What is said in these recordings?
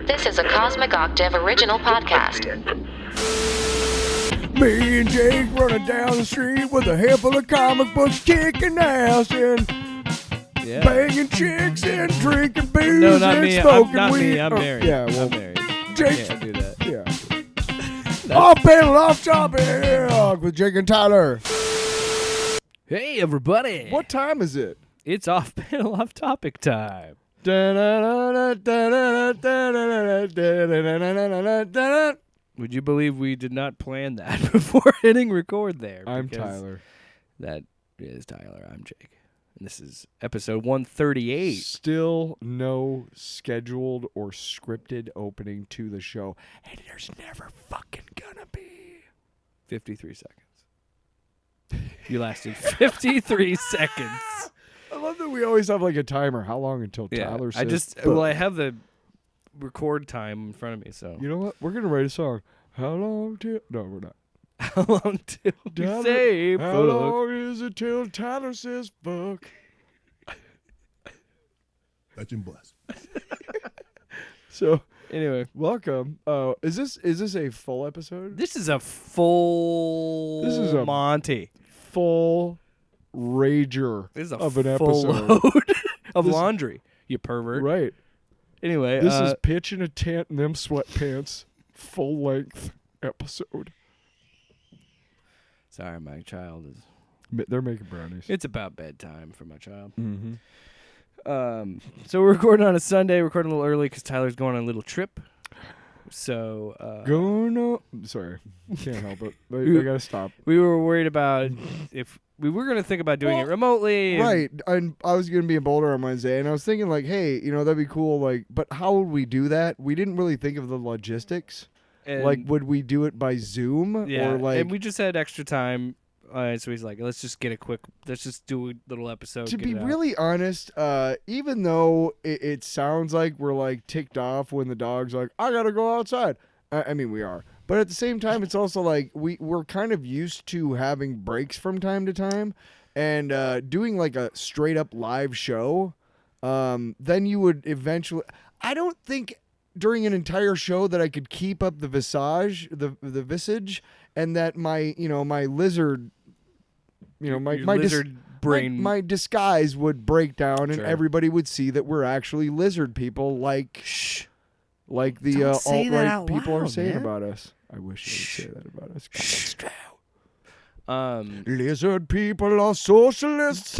This is a Cosmic Octave original podcast. Me and Jake running down the street with a handful of comic books, kicking ass and banging chicks and drinking booze No, not and me. smoking Not weed. me. I'm married. Yeah, well, I'm married. Jake. Can't do that. Yeah. Off panel, off topic with Jake and Tyler. Hey, everybody. What time is it? It's off panel, off topic time. Would you believe we did not plan that before hitting record there? I'm Because Tyler. That is Tyler. I'm Jake. And this is episode 138. Still no scheduled or scripted opening to the show. And there's never fucking gonna be. 53 seconds. You lasted 53 seconds. I love that we always have like a timer. How long until Tyler says... I have the record time in front of me, so. You know what? We're going to write a song. How long till... No, we're not. How long till we Tyler, say how fuck? long is it till Tyler says fuck? That's in bless. So, Anyway, welcome. Is this a full episode? this is a full This is a- Monty. Full rager This is a of an full episode. load of This- laundry, you pervert. Right. Anyway, This is pitch in a tent and them sweatpants. Full length episode. sorry, my child is. They're making brownies. It's about bedtime for my child. Mm-hmm. So we're recording on a Sunday. Recording a little early because Tyler's going on a little trip. So Sorry, can't help it. I gotta stop. we were worried about if we were going to think about doing it remotely. Right, and I was gonna be in Boulder on Wednesday, and I was thinking like, hey, that'd be cool. Like, but how would we do that? We didn't really think of the logistics. And Like, would we do it by Zoom yeah, or like? and we just had extra time. So he's like, let's just do a little episode. To get be it out. really honest, even though it sounds like we're like ticked off when the dog's like, I gotta go outside. I mean, we are. But at the same time, it's also like we're kind of used to having breaks from time to time. And doing like a straight up live show, then you would eventually... I don't think during an entire show that I could keep up the visage, the visage, and that my lizard... Your my lizard brain. my disguise would break down, and Sure. everybody would see that we're actually lizard people, like the Don't say that alt-right out people are loud, saying man. about us. I wish they would say that about us. Shh. Lizard people are socialists.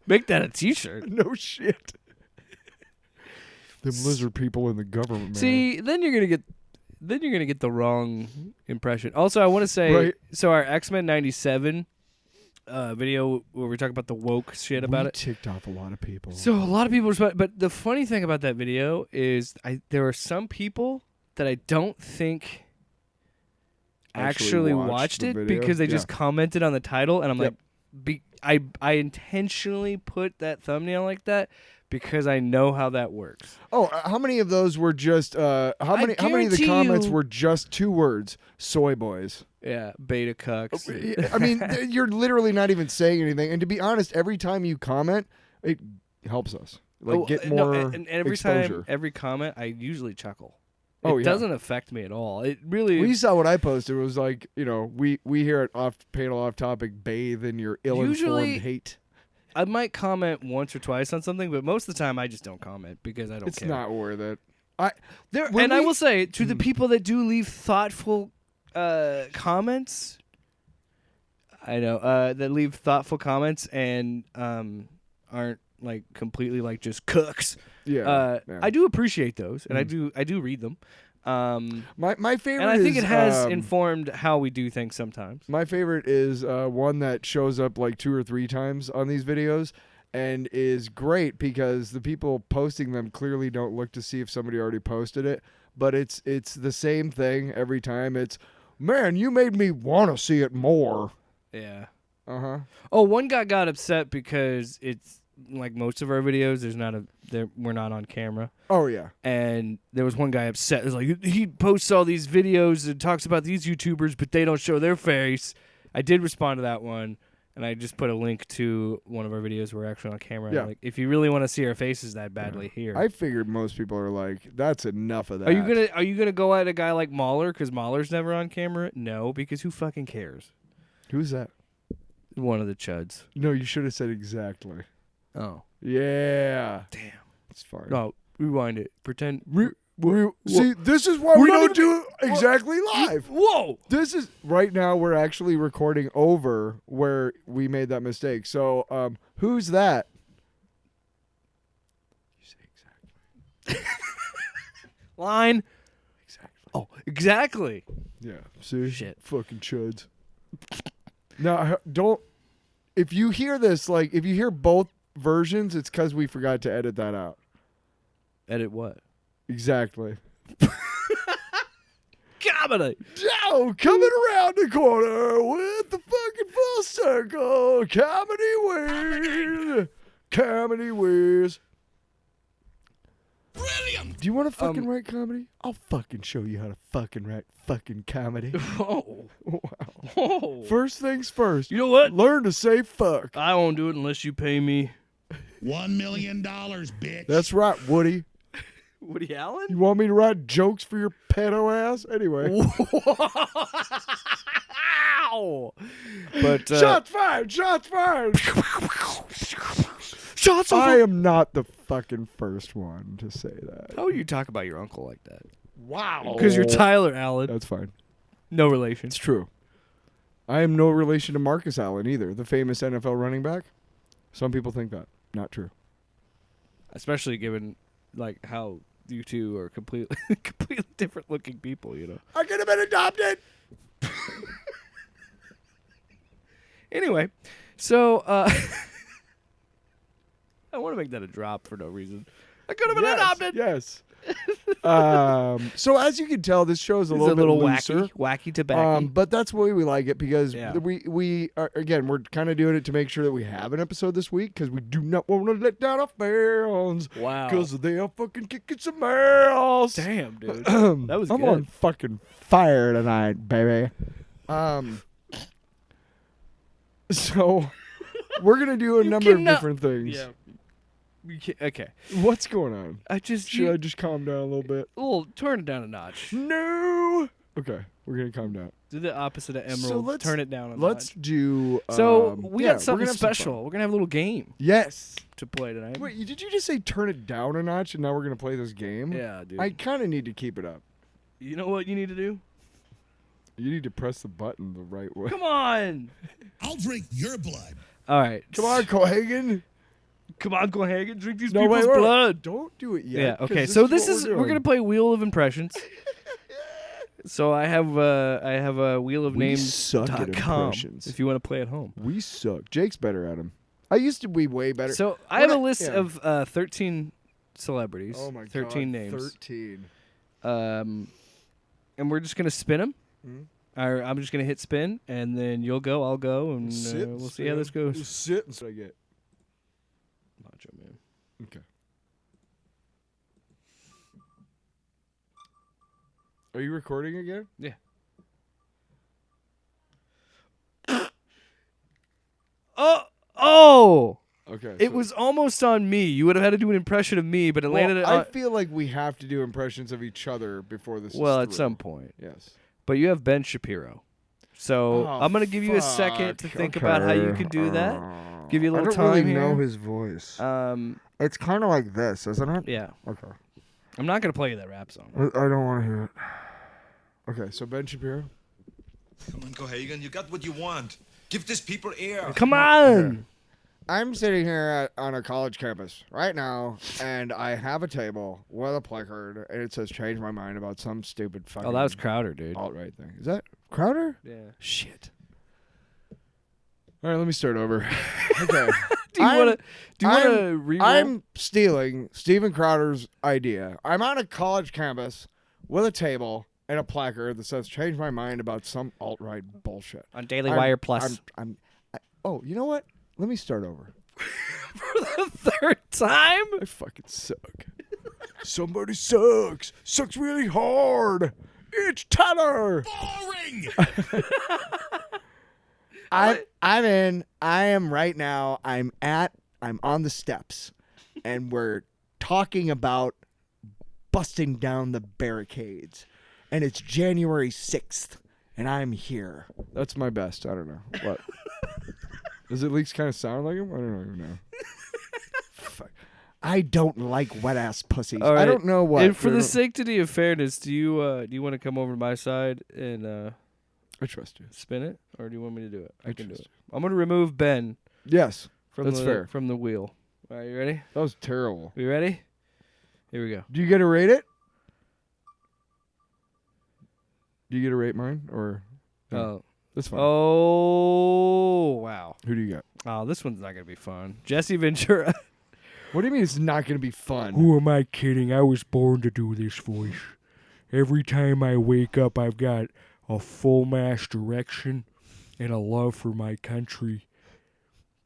Make that a T-shirt. No shit. Them lizard people in the government, man. See, then you're gonna get the wrong impression. Also, I want to say, Right. so our X-Men '97 video where we talk about the woke shit about we it. ticked off a lot of people. So a lot of people respond, but the funny thing about that video is there are some people that I don't think actually watched the it video. because they Yeah. just commented on the title, and I'm Yep. like, I intentionally put that thumbnail like that because I know how that works. Oh, how many of those were just? How many of the guarantee comments you- were just 2 words? Soy boys. Yeah, beta cucks. I mean, you're literally not even saying anything. And to be honest, every time you comment, it helps us get more and every exposure. every comment, I usually chuckle. Oh, It yeah. doesn't affect me at all. It really. Well, you saw what I posted. It was like, we here at Off Panel Off Topic bathe in your ill-informed Usually- hate. I might comment once or twice on something, but most of the time I just don't comment because I don't It's care. not worth it. I will say to the people that do leave thoughtful comments, I know that leave thoughtful comments and aren't like completely like just cooks. Yeah, I do appreciate those, and Mm. I do read them. My favorite, and I think is, it has informed how we do things sometimes. My favorite is one that shows up like 2 or 3 times on these videos and is great because the people posting them clearly don't look to see if somebody already posted it, but it's the same thing every time. It's, man, you made me want to see it more. Yeah. Uh-huh. Oh, one guy got upset because it's like most of our videos, we're not on camera. Oh, yeah. And there was one guy upset. It was like, he posts all these videos and talks about these YouTubers, but they don't show their face. I did respond to that one. And I just put a link to one of our videos where we're actually on camera. Yeah. Like, if you really want to see our faces that badly, here. I figured most people are like, that's enough of that. Are you gonna go at a guy like Mahler because Mahler's never on camera? No, because who fucking cares? Who's that? One of the chuds. No, you should have said exactly. Oh, Yeah. damn. It's fine. No, rewind it. Pretend. See, this is why we don't do it exactly live. Whoa! This is right now. We're actually recording over where we made that mistake. So, who's that? You say exactly. Line. Exactly. Oh, exactly. Yeah. See. Shit. Fucking chuds. Now, don't. If you hear this, like, if you hear both versions, it's because we forgot to edit that out. Edit what? Exactly. Comedy. Yo, coming around the corner with the fucking full circle. Comedy Wiz. Brilliant! Do you want to fucking write comedy? I'll fucking show you how to fucking write fucking comedy. Oh. Wow. Oh. First things first. You know what? Learn to say fuck. I won't do it unless you pay me. $1 million, bitch. That's right, Woody. Woody Allen? You want me to write jokes for your pedo ass? Anyway. Wow. But Shots fired! Shots fired! shots I am not the fucking first one to say that. How would you talk about your uncle like that? Wow. Because you're Tyler Allen. That's fine. No relation. It's true. I am no relation to Marcus Allen either, the famous NFL running back. Some people think that. Not true. Especially given like how you two are completely different looking people, you know. I could have been adopted. Anyway, so I want to make that a drop for no reason. I could have been adopted. Yes. So as you can tell, this show is a It's little bit looser. wacky tobacco. But that's why we like it because Yeah. we are, again, we're kind of doing it to make sure that we have an episode this week because we do not want to let down our fans. Wow. Because they are fucking kicking some ass. Damn, dude. That was I'm good. on fucking fire tonight, baby. So we're gonna do a number of cannot- different things. Yeah. Okay. What's going on? Should Should I just calm down a little bit? turn it down a notch. No. Okay, we're gonna calm down. Do the opposite of Emerald. So let's- turn it down a Let's notch. do. So we yeah, got something we're gonna have some fun. special. We're gonna have a little game Yes. to play tonight. Wait, did you just say turn it down a notch and now we're gonna play this game? Yeah, dude. I kind of need to keep it up. You know what you need to do? You need to press the button the right way. Come on. I'll drink your blood. All right. Come on, Cohagen. Come on, Cohagen. Drink these No, people's wait, blood. Don't do it yet. Yeah. 'cause Okay. this So is this what is we're we're gonna doing. play Wheel of Impressions. So I have a Wheel of We Names. suck at impressions. If you want to play at home. We suck. Jake's better at them. I used to be way better. So I have When a list yeah. of 13 celebrities. Oh my 13 God, names. 13. And we're just gonna spin them. Mhm. Or I'm just gonna hit spin, and then you'll go, I'll go, and Sit, we'll see how this goes. Sit and I get. Macho Man. Okay. Are you recording again? Yeah. Oh! Okay. It was almost on me. You would have had to do an impression of me, but it landed I on. feel like we have to do impressions of each other before this. Well, is at through. some point. Yes. But you have Ben Shapiro. So Oh, I'm going to give you a second to fuck. think about how you Okay. can do that. Give you a little I don't time really here. know his voice. It's kind of like this, isn't it? Yeah. Okay. I'm not going to play you that rap song. I don't want to hear it. Okay, so Ben Shapiro. Come on, Cohagen, you got what you want. Give these people air. Come on! I'm sitting here on a college campus right now, and I have a table with a placard, and it says "Change my mind" about some stupid fucking. Oh, that was Crowder, dude. alt-right thing. Is that Crowder? Yeah. Shit. All right, let me start over. Okay. Do you want to I'm- reroll? I'm stealing Steven Crowder's idea. I'm on a college campus with a table and a placard that says "Change my mind" about some alt-right bullshit. on Daily Wire Plus. Oh, you know what? Let me start over. For the third time? I fucking suck. Somebody sucks. Sucks really hard. It's Tyler. Boring! I'm in. I am right now. I'm on the steps, and we're talking about busting down the barricades, and it's January 6th, and I'm here. That's my best. I don't know what. Does it at least kind of sound like him? I don't even know. Fuck. I don't like wet ass pussies. All right. I don't know what. And for the sanctity of fairness, do you want to come over to my side and I trust you. spin it, or do you want me to do it? I can do trust it. I'm gonna remove Ben. Yes, From that's fair. From the wheel. All right, you ready? That was terrible. You ready? Here we go. Do you get to rate it? Do you get to rate mine or? No? Oh. That's fine. Oh wow. Who do you got? Oh, this one's not gonna be fun. Jesse Ventura. What do you mean it's not going to be fun? Who am I kidding? I was born to do this voice. Every time I wake up, I've got a full mass direction and a love for my country.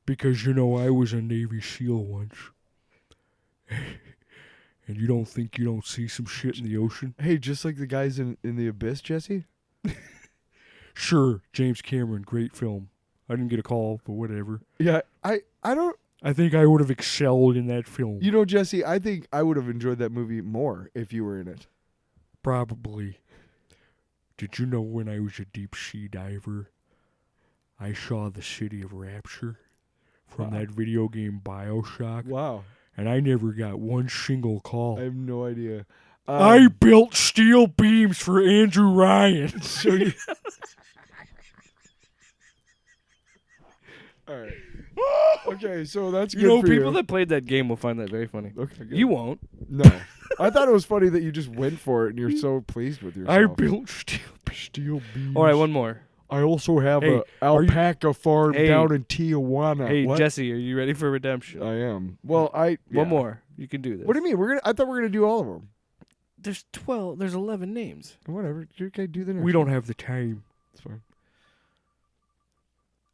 Because, I was a Navy SEAL once. And you don't think you don't see some shit in the ocean? Hey, just like the guys in the abyss, Jesse? Sure, James Cameron, great film. I didn't get a call, but whatever. Yeah, I don't. I think I would have excelled in that film. Jesse, I think I would have enjoyed that movie more if you were in it. Probably. Did you know when I was a deep sea diver, I saw the city of Rapture from that video game BioShock? Wow. And I never got one single call. I have no idea. I built steel beams for Andrew Ryan. So you... All right. Okay, so that's good for People you. that played that game will find that very funny. Okay, good. You won't. No. I thought it was funny that you just went for it and you're so pleased with yourself. I built steel beams. All right, one more. I also have Hey, a alpaca farm Hey. down in Tijuana. Hey, What? Jesse, are you ready for redemption? I am. Well, One yeah. more. You can do this. What do you mean? I thought we were gonna do all of them. There's 12. There's 11 names. Whatever. You can do the next We don't one. have the time. It's fine.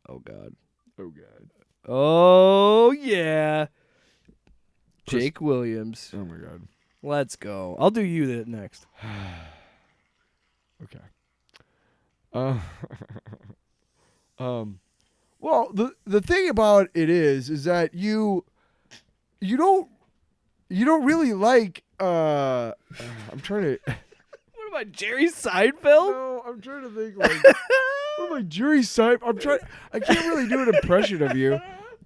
Oh God. Oh God. Oh yeah. Jake Williams. Oh my God. Let's go. I'll do you that next. Okay. Well, the thing about it is that you don't really like I'm trying to What am I, Jerry Seinfeld? No, I'm trying to think like what am I, Jerry Seinfeld? I can't really do an impression of you.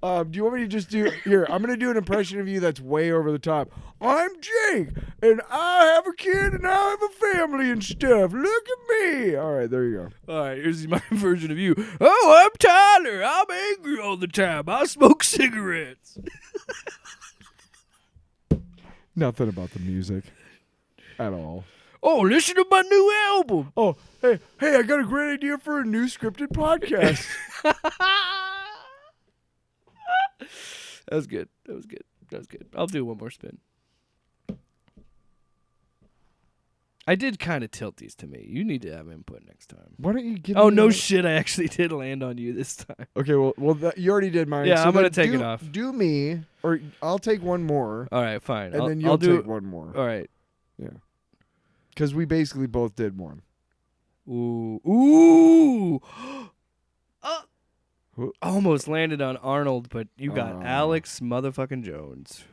Do you want me to just do here? I'm gonna do an impression of you that's way over the top. I'm Jake, and I have a kid, and I have a family and stuff. Look at me. All right, there you go. All right, here's my version of you. Oh, I'm Tyler. I'm angry all the time. I smoke cigarettes. Nothing about the music at all. Oh, listen to my new album. Oh, hey, I got a great idea for a new scripted podcast. That was good. That was good. I'll do one more spin. I did kind of tilt these to me. You need to have input next time. Why don't you give Oh, me no a- shit. I actually did land on you this time. Okay, well, you already did mine. Yeah, so I'm gonna then take it off. Do me, or I'll take one more, All right, fine. and I'll, then you'll I'll do take one more. All right. Yeah. Because we basically both did one. Ooh. Ooh. Who- Almost landed on Arnold, but you got Oh. Alex motherfucking Jones.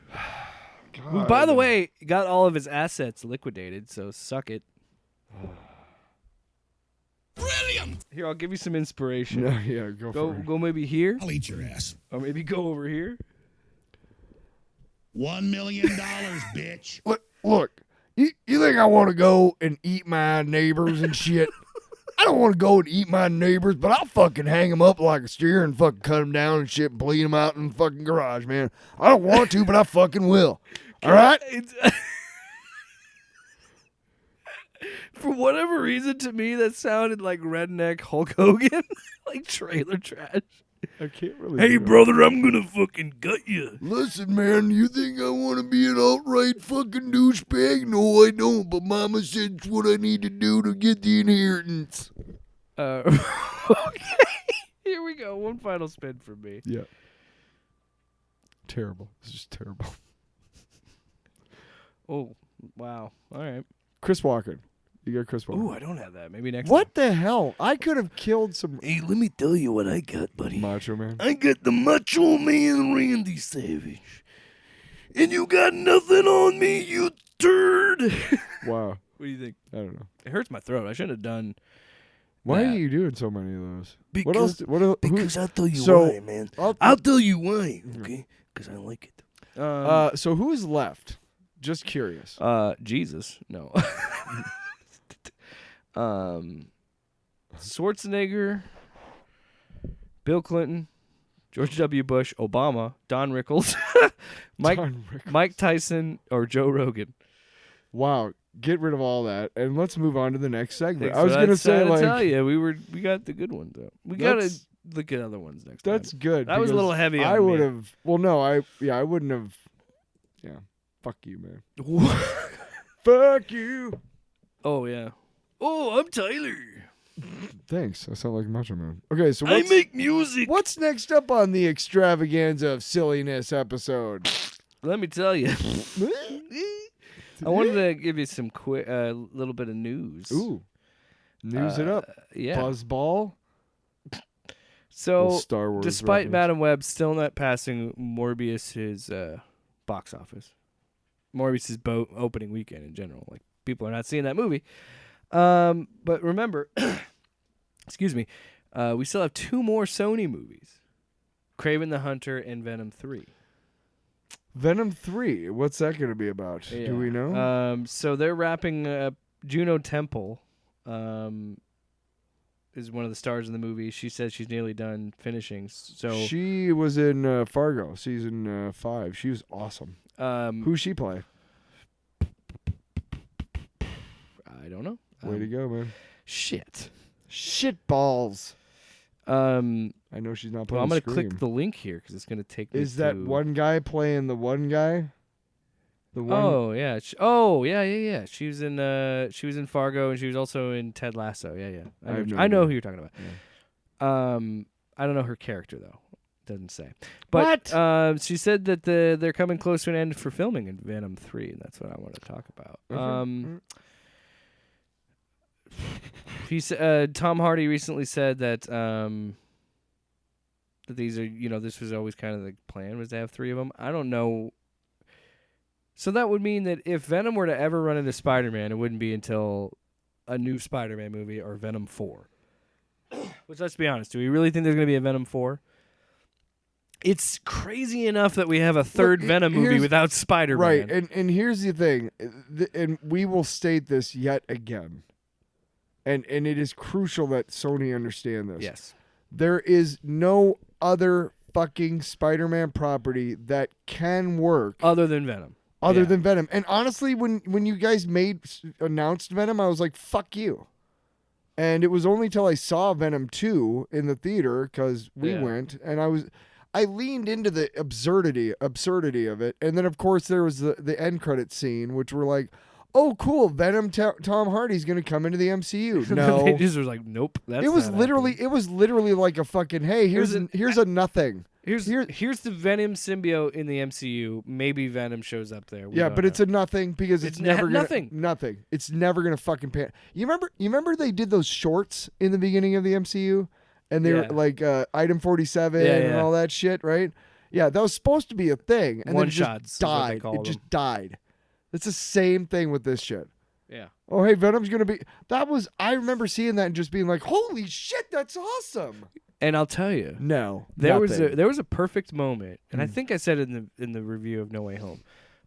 Who, by the way, got all of his assets liquidated, so suck it. Brilliant! Here, I'll give you some inspiration. Yeah, go Go for it. go maybe here, I'll eat your ass. or maybe go over here. $1 million, bitch. Look, you think I want to go and eat my neighbors and shit? I don't want to go and eat my neighbors, but I'll fucking hang them up like a steer and fucking cut them down and shit and bleed them out in the fucking garage, man. I don't want to, but I fucking will. All right? For whatever reason, to me, that sounded like redneck Hulk Hogan, like trailer trash. I can't really. Hey, brother, I'm gonna fucking gut you. Listen, man, you think I want to be an alt-right fucking douchebag? No, I don't, but Mama said it's what I need to do to get the inheritance. Okay, here we go. One final spin for me. Yeah. Terrible. This is just terrible. Oh, wow. All right. Chris Walken. You got Chris Paul. Ooh, I don't have that. Maybe next. What the hell? I could have killed some Hey, let me tell you what I got, buddy. Macho Man. I got the Macho Man Randy Savage. And you got nothing on me, you turd. Wow. What do you think? I don't know. It hurts my throat. I shouldn't have done. Why that. are you doing so many of those? Because, what else? because I'll tell you so, why, man. I'll tell you why, okay? Because I like it. So who's left? Just curious. Jesus, no. Schwarzenegger, Bill Clinton, George W. Bush, Obama, Don Rickles, Mike Tyson, or Joe Rogan. Wow. Get rid of all that, and let's move on to the next segment. That's I was what gonna say, to like, tell you, we got the good ones though. We gotta look at other ones next time. that's good. That was a because little heavy on I would me. have. Well, no, I wouldn't have. Yeah. Fuck you, man. Fuck you. Oh yeah. Oh, I'm Tyler. Thanks. I sound like Macho Man. Okay, so I make music. what's next up on the extravaganza of silliness episode? Let me tell you. I wanted to give you some quick, little bit of news. Ooh. News it up. Yeah. Buzzball. So, Little Star Wars despite reference. Madam Web still not passing Morbius's box office, Morbius's opening weekend in general, like people are not seeing that movie. But remember, excuse me, we still have 2 more Sony movies: Kraven the Hunter and Venom 3. Venom 3. What's that going to be about? Yeah. Do we know? So they're wrapping up. Juno Temple is one of the stars in the movie. She says she's nearly done finishing. So she was in Fargo season 5. She was awesome. Who's she play? I don't know. Way to go, man. Shit. Shit balls. I know she's not playing. Well, I'm gonna Scream. click the link here because it's gonna take me. Is that to... one guy playing the one guy? The one. Oh yeah. Yeah. She was in Fargo and she was also in Ted Lasso. Yeah. I know who you're talking about. Yeah. I don't know her character though. Doesn't say. But she said that they're coming close to an end for filming in Venom 3, and that's what I want to talk about. He said Tom Hardy recently said that that these are, this was always kind of the plan, was to have 3 of them. I don't know. So that would mean that if Venom were to ever run into Spider-Man, it wouldn't be until a new Spider-Man movie or Venom 4. Which, let's be honest, do we really think there's going to be a Venom 4? It's crazy enough that we have a third Venom movie without Spider-Man. Right, and here's the thing, and we will state this yet again, and it is crucial that Sony understand this. Yes. There is no other fucking Spider-Man property that can work Other than Venom. than Venom. And honestly, when you guys announced Venom, I was like, fuck you. And it was only till I saw Venom 2 in the theater, because we went, and I leaned into the absurdity of it. And then, of course, there was the end credit scene, which were like, oh, cool, Venom Tom Hardy's going to come into the MCU. No. They just was like, nope. That's it was not literally like a fucking, hey, here's a nothing. Here's the Venom symbiote in the MCU. Maybe Venom shows up there. Yeah, but it's a nothing because it's never gonna, nothing. Nothing. It's never gonna fucking pan. You remember they did those shorts in the beginning of the MCU, and they were like Item 47 and all that shit, right? Yeah, that was supposed to be a thing, and then it just died. It just died. It's the same thing with this shit. Yeah. Oh, hey, Venom's gonna be. I remember seeing that and just being like, holy shit, that's awesome. And I'll tell you, no, there was a perfect moment, and I think I said it in the review of No Way Home,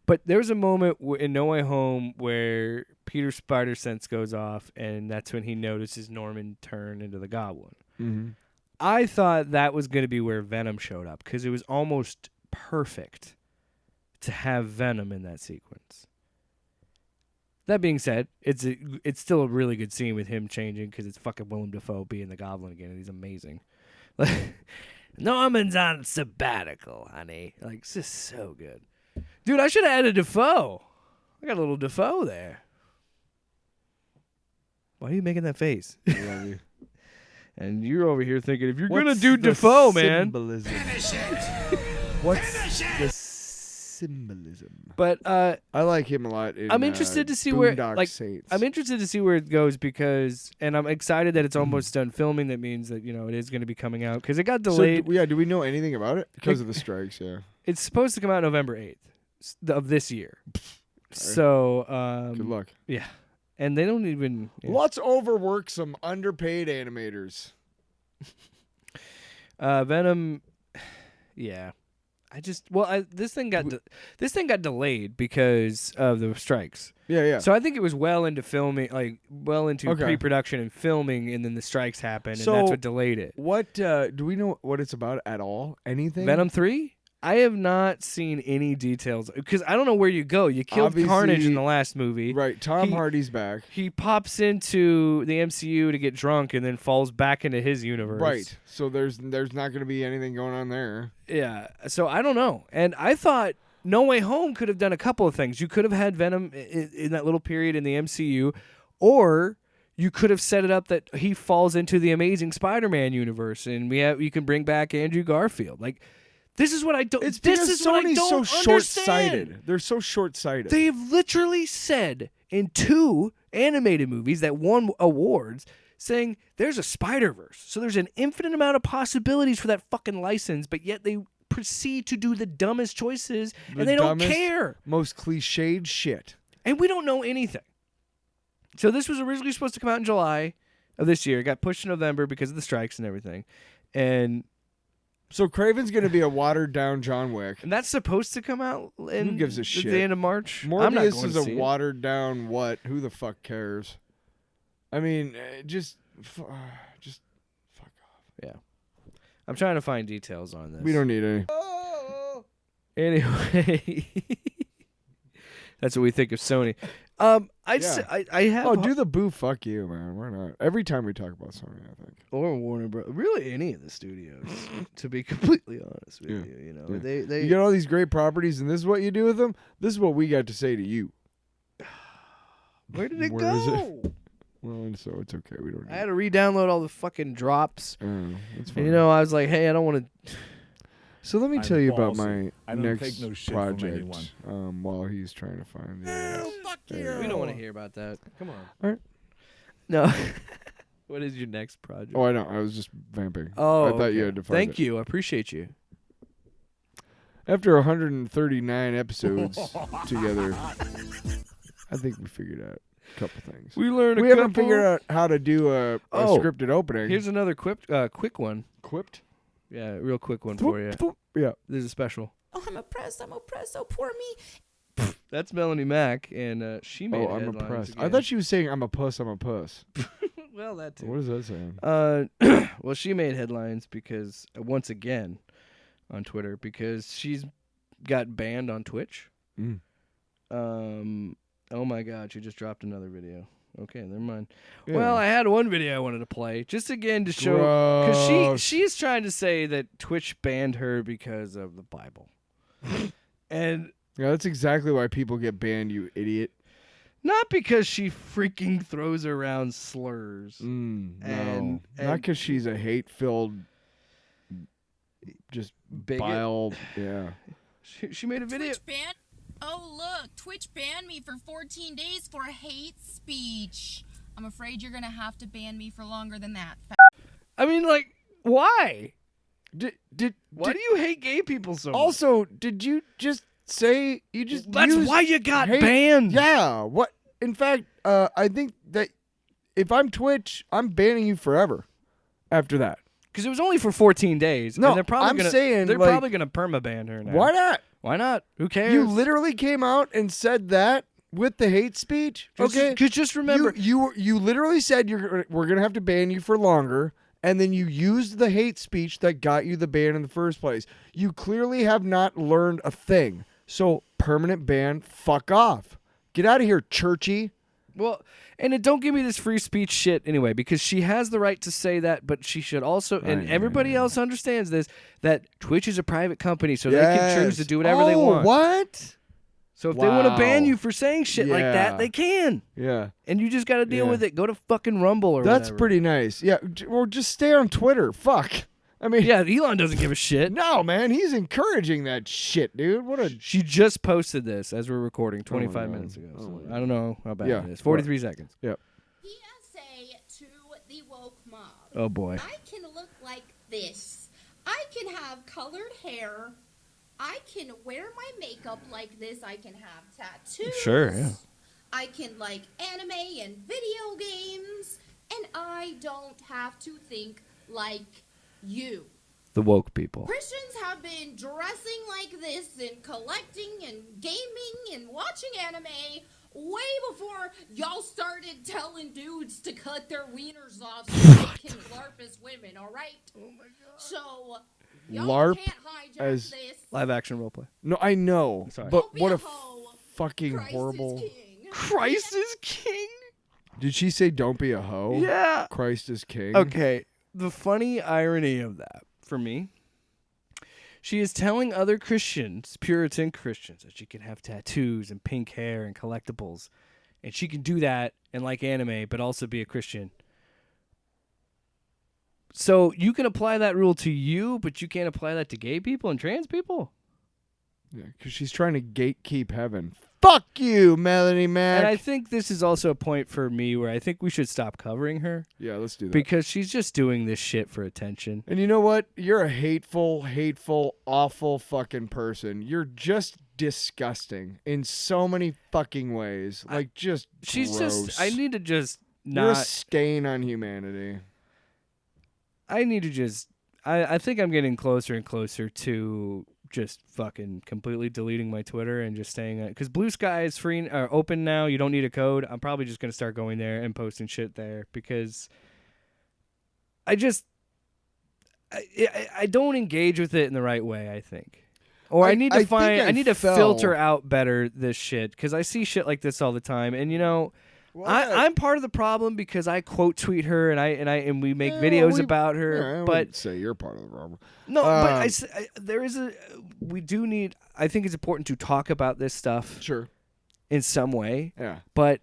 but there was a moment in No Way Home where Peter's spider sense goes off, and that's when he notices Norman turn into the Goblin. Mm-hmm. I thought that was going to be where Venom showed up because it was almost perfect to have Venom in that sequence. That being said, it's still a really good scene with him changing because it's fucking Willem Dafoe being the Goblin again, and he's amazing. Norman's on sabbatical, honey. Like, it's just so good. Dude, I should have added Dafoe. I got a little Dafoe there. Why are you making that face? I love you. And you're over here thinking, if you're going to do Dafoe, man. Symbolism? What's the symbolism. But I like him a lot. I'm interested to see where Saints. I'm interested to see where it goes because, and I'm excited that it's almost done filming. That means that it is going to be coming out because it got delayed. So, do we know anything about it because of the strikes? Yeah, it's supposed to come out November 8th of this year. So good luck. Yeah, and they don't even. Yeah. Let's overwork some underpaid animators. Venom. Yeah. This thing got delayed because of the strikes. Yeah. So I think it was well into filming, pre-production and filming, and then the strikes happened, and that's what delayed it. What do we know what it's about at all? Anything? Venom 3? I have not seen any details because I don't know where you go. You killed Obviously, Carnage in the last movie. Right. Tom Hardy's back. He pops into the MCU to get drunk and then falls back into his universe. Right. So there's not going to be anything going on there. Yeah. So I don't know. And I thought No Way Home could have done a couple of things. You could have had Venom in that little period in the MCU, or you could have set it up that he falls into the Amazing Spider-Man universe, and you can bring back Andrew Garfield. Like, this is what I don't. It's this because is what I Sony's don't so understand. short-sighted. They're so short-sighted. They've literally said in 2 animated movies that won awards, saying there's a Spider-Verse, so there's an infinite amount of possibilities for that fucking license, but yet they proceed to do the dumbest choices, and they don't care. Most cliched shit. And we don't know anything. So this was originally supposed to come out in July of this year. It got pushed to November because of the strikes and everything. And so Craven's going to be a watered-down John Wick. And that's supposed to come out in Who gives a shit? At the end of March. Morbius I'm not going is to a see it. watered-down what? Who the fuck cares? I mean, just fuck off. Yeah. I'm trying to find details on this. We don't need any. Anyway, that's what we think of Sony. I have do the boo fuck you, man. We're not. Every time we talk about Sony, I think. or Warner Bros. Really, any of the studios. To be completely honest with you, they you get all these great properties, and this is what you do with them. This is what we got to say to you. Where did it Where go? is it? Well, so it's okay. We don't. I had to re-download all the fucking drops. It's And, I was like, hey, I don't want to. So let me tell you about ballsy. my I don't next take no shit from project. anyone. While he's trying to find the. Fuck you. We don't want to hear about that. Come on. All right. No. What is your next project? Oh, I know. I was just vamping. Oh, I thought you okay. had to find Thank you. I appreciate you. After 139 episodes together, I think we figured out a couple things. We learned. We haven't figured out how to do a scripted opening. Here's another quick one. Quipped. Yeah, real quick one for you. Yeah. This is a special. Oh, I'm oppressed, oh, poor me. That's Melonie Mac, and she made I'm headlines impressed. again. I thought she was saying, I'm a puss. Well, that too. What is that saying? Well, she made headlines because, once again, on Twitter, because she's got banned on Twitch. Oh my God, she just dropped another video. Okay, never mind. Yeah. Well, I had one video I wanted to play, just again to show, because she's trying to say that Twitch banned her because of the Bible. And Yeah, that's exactly why people get banned, you idiot. not because she freaking throws around slurs. No. Not because she's a hate-filled, just Bigot. bile. Yeah. She made a video. Twitch ban? Oh, look, Twitch banned me for 14 days for hate speech. I'm afraid you're going to have to ban me for longer than that. I mean, like, why? Why do you hate gay people so much? Also, did you just say you just? That's used why you got hate? banned. Yeah. What? In fact, I think that if I'm Twitch, I'm banning you forever. After that, because it was only for 14 days. No, and they're probably I'm gonna, saying, they're like, probably gonna permaban her now. why not? Why not? Who cares? You literally came out and said that with the hate speech. Okay, Because just remember, you literally said we're gonna have to ban you for longer, and then you used the hate speech that got you the ban in the first place. You clearly have not learned a thing. So permanent ban. Fuck off. Get out of here, churchy. well, and don't give me this free speech shit anyway, because she has the right to say that, but she should also, and everybody else understands this, that Twitch is a private company, so they can choose to do whatever they want. What? So if they want to ban Wow. you for saying shit like that, they can. Yeah. And you just got to deal Yeah. with it. Go to fucking Rumble or That's whatever. pretty nice. Yeah. Or just stay on Twitter. Fuck. I mean, Yeah, Elon doesn't give a shit. no, man, he's encouraging that shit, dude. What a She just posted this as we're recording 25 God. minutes ago. Oh So my I don't know how bad Yeah. it is. 43 seconds. PSA to the woke mob. Oh boy. I can look like this. I can have colored hair. I can wear my makeup like this. I can have tattoos. Sure, yeah. I can like anime and video games. And I don't have to think like you. The woke people. Christians have been dressing like this and collecting and gaming and watching anime way before y'all started telling dudes to cut their wieners off so they can LARP as women, alright? Oh my god. So, y'all LARP can't hijack as- this. Live action roleplay. No, I know, Sorry. but Don't be what a a hoe. fucking Christ horrible. is king. Christ is king. Did she say don't be a hoe? Yeah. Christ is king. Okay. The funny irony of that, for me, she is telling other Christians, Puritan Christians, that she can have tattoos and pink hair and collectibles. And she can do that and like anime, but also be a Christian. So you can apply that rule to you, but you can't apply that to gay people and trans people? Yeah, because she's trying to gatekeep heaven. Fuck you, Melonie Mac. And I think this is also a point for me where I think we should stop covering her yeah, let's do that. because she's just doing this shit for attention. And you know what? You're a hateful, awful fucking person. You're just disgusting in so many fucking ways. Like, just She's gross. just, I need to just You're a not, stain on humanity. I need to just, I think I'm getting closer and closer to just fucking completely deleting my Twitter and just staying, because Blue Sky is free or open now. You don't need a code. I'm probably just going to start going there and posting shit there because I don't engage with it in the right way, I think. Or I need to think I need to fell- filter out better this shit because I see shit like this all the time. And you know, I'm part of the problem because I quote tweet her and we make videos about her. I but wouldn't say you're part of the problem. no, but there is we do need. I think it's important to talk about this stuff Sure. in some way. Yeah. But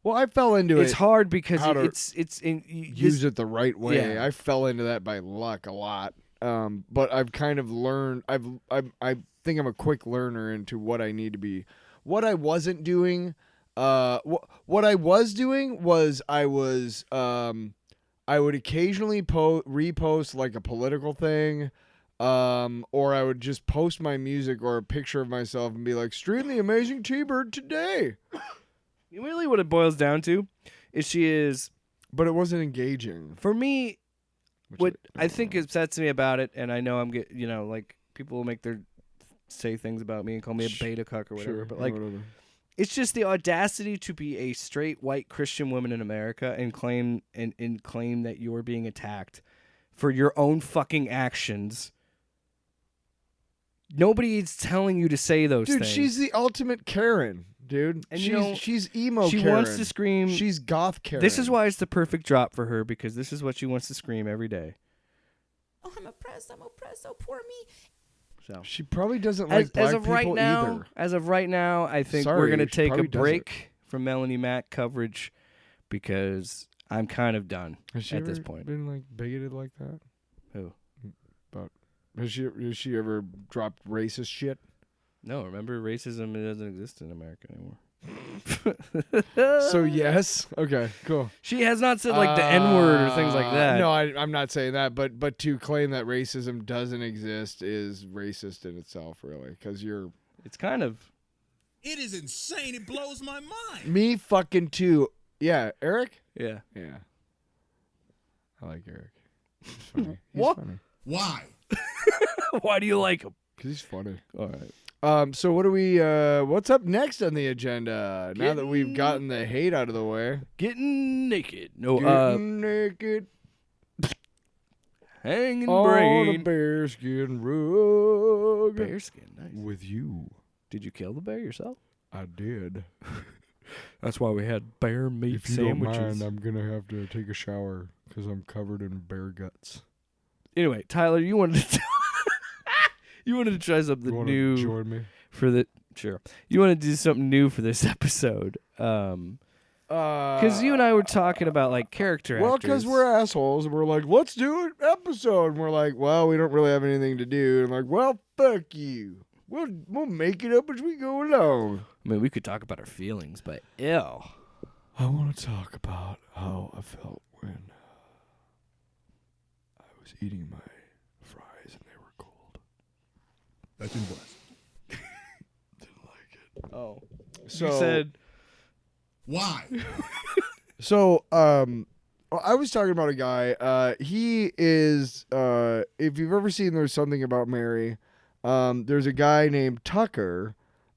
Well, I fell into it's it. hard because how to it's in Use it the right way. Yeah. I fell into that by luck a lot. But I've kind of learned. I think I'm a quick learner into what I need to be. What I wasn't doing. What I was doing was I would occasionally repost like a political thing, or I would just post my music or a picture of myself and be like, "Stream the Amazing T-Bird today." really what it boils down to is she is. But it wasn't engaging. For me, which what I don't think know. upsets me about it, and I know I'm like people will say things about me and call me a beta cuck or whatever, Sure, but like whatever. it's just the audacity to be a straight white Christian woman in America and claim that you're being attacked for your own fucking actions. Nobody's telling you to say those Dude, things. she's the ultimate Karen, dude. And she's emo she Karen. wants to scream. She's goth Karen. This is why it's the perfect drop for her because this is what she wants to scream every day. Oh, I'm oppressed, so poor me. So She probably doesn't like black as of people right now, either. as of right now, I think we're Sorry, gonna she take a probably doesn't. break from Melonie Mac coverage because I'm kind of done Has she at this ever point. been like bigoted like that? Who? Has she ever dropped racist shit? No, remember racism doesn't exist in America anymore. So yes, okay, cool. She has not said like the N-word or things like that. No, I'm not saying that, but to claim that racism doesn't exist is racist in itself, really, because you're It's kind of. It is insane. It blows my mind. me fucking too. Yeah, Eric. Yeah. Yeah, I like Eric. He's funny. He's What? funny. Why? Why do you like him? Cause he's funny. All right. So what do we? What's up next on the agenda? Now that we've gotten the hate out of the way, Getting naked. No, getting naked hanging on a brain. bearskin rug Bearskin. Nice. with you. Did you kill the bear yourself? I did. That's why we had bear meat If you sandwiches. don't mind, I'm gonna have to take a shower because I'm covered in bear guts. Anyway, Tyler, you wanted to you wanted to try something You wanna new join me? for the sure. You want to do something new for this episode. Because you and I were talking about like character Well, actors. because we're assholes, and we're like, let's do an episode. And we're like, well, we don't really have anything to do. And like, well, fuck you. We'll make it up as we go along. I mean, we could talk about our feelings, but ew. I want to talk about how I felt when I was eating my fries and they were cold. That's in blessed. Didn't like it. Oh. So You said... Why? So, I was talking about a guy. He is, if you've ever seen There's Something About Mary, there's a guy named Tucker,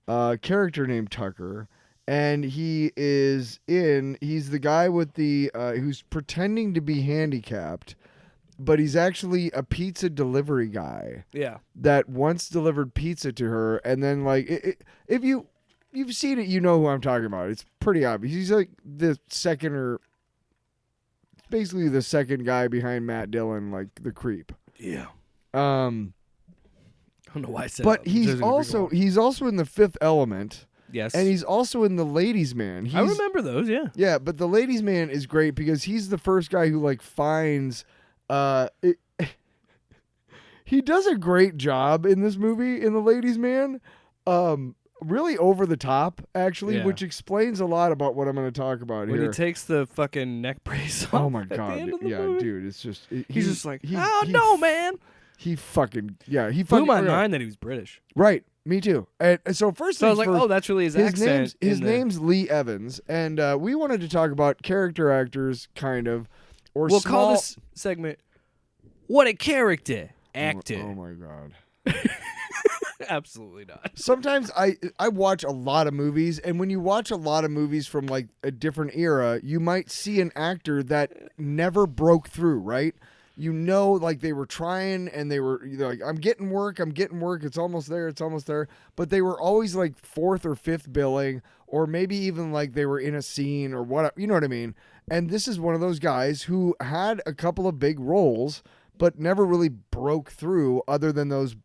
character named Tucker, and he's the guy with the, who's pretending to be handicapped, but he's actually a pizza delivery guy. Yeah. That once delivered pizza to her, and then, like, if you've seen it, you know who I'm talking about. It's pretty obvious. He's like basically the second guy behind Matt Dillon, like the creep. Yeah. I don't know why I said but that. he's also in The Fifth Element. Yes. And he's also in The Ladies' Man. I remember those, yeah. Yeah, but The Ladies' Man is great because he's the first guy who like finds he does a great job in this movie in The Ladies' Man. Really over the top, actually, Yeah. which explains a lot about what I'm going to talk about When here. he takes the fucking neck brace off. Oh my at the god, end of the yeah, movie. dude, it's just He's just like, no, man. He fucking he Blew fucking my mind that he was British. Right, me too. And so first, So I was things like, first, oh, that's really his accent. His name's Lee Evans, and we wanted to talk about character actors, kind of, or we'll small... call this segment "What a Character Actor." Oh my god. Absolutely not. Sometimes I watch a lot of movies, and when you watch a lot of movies from like a different era, you might see an actor that never broke through, right? You know, like they were trying and they're like, I'm getting work, it's almost there. But they were always like fourth or fifth billing, or maybe even like they were in a scene or whatever, you know what I mean? And this is one of those guys who had a couple of big roles, but never really broke through other than those,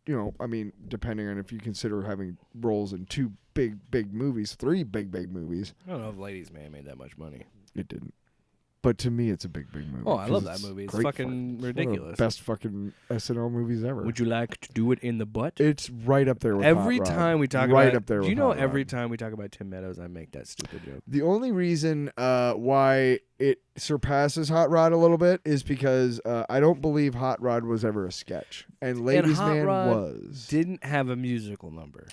you know, I mean, depending on if you consider having roles in two big movies, three big movies. I don't know if Ladies' Man made that much money. It didn't. But to me, it's a big movie. Oh, I 'cause love that movie. It's great fucking It's one of ridiculous. the best fucking SNL movies ever. Would you like to do it in the butt? It's right up there with Every Hot Rod. time we talk right about up there do with you know Hot every Rod. time we talk about Tim Meadows, I make that stupid joke. The only reason why it surpasses Hot Rod a little bit is because I don't believe Hot Rod was ever a sketch, and Ladies' Hot Man Rod was. Didn't have a musical number.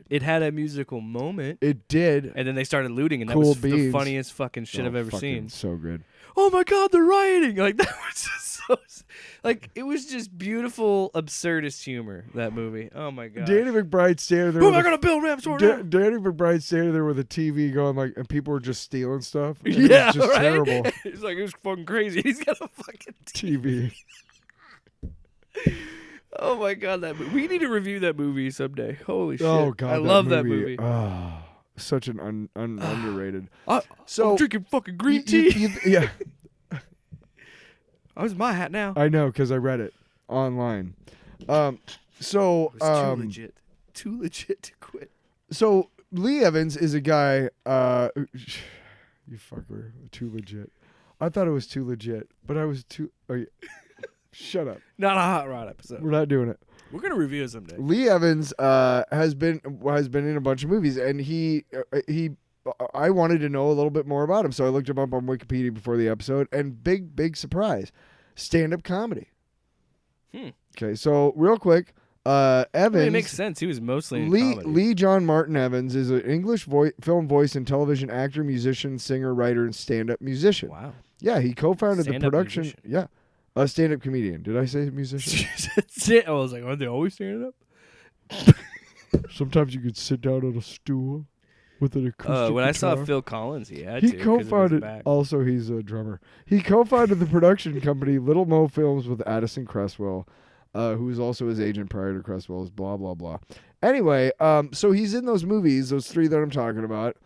It had a musical moment, It did. and then they started looting, and that Cool was the beans. funniest fucking shit Oh, I've ever fucking seen. So good. Oh my god, they're rioting! Like that was just so, like it was just beautiful, absurdist humor. That movie. Oh my god. Danny McBride standing there. Who am with I a- gonna build ramps for now? Danny McBride standing there with a TV going like, and people were just stealing stuff. And Yeah, it was just right. terrible. It's like it was fucking crazy. He's got a fucking. TV. Oh my god, that movie. We need to review that movie someday. Holy shit! Oh god, I love that movie. Oh, such an underrated. So I'm drinking fucking green tea. Yeah, Oh, it's my hat now. I know because I read it online. So It's too legit. Too legit to quit. So Lee Evans is a guy. You fucker, too legit. I thought it was too legit, but I was too. Oh, yeah. Shut up. Not a Hot Rod episode. We're not doing it. We're gonna review it someday. Lee Evans has been in a bunch of movies, and I wanted to know a little bit more about him, so I looked him up on Wikipedia before the episode, and big surprise, stand-up comedy. Okay, so real quick, Evans. I mean, it makes sense. He was mostly in comedy. Lee John Martin Evans is an English film voice and television actor, musician, singer, writer, and stand-up musician. Wow. Yeah, he co-founded the Stand-up production. musician. Yeah, a stand-up comedian. Did I say musician? I was like, aren't they always standing up? Sometimes you could sit down on a stool with an acoustic When I saw guitar. Phil Collins, he had He to. 'cause of his co-founded. back. Also, he's a drummer. He co-founded the production company Little Mo Films with Addison Cresswell, who was also his agent prior to Cresswell's. Blah blah blah. Anyway, so he's in those movies, those three that I'm talking about.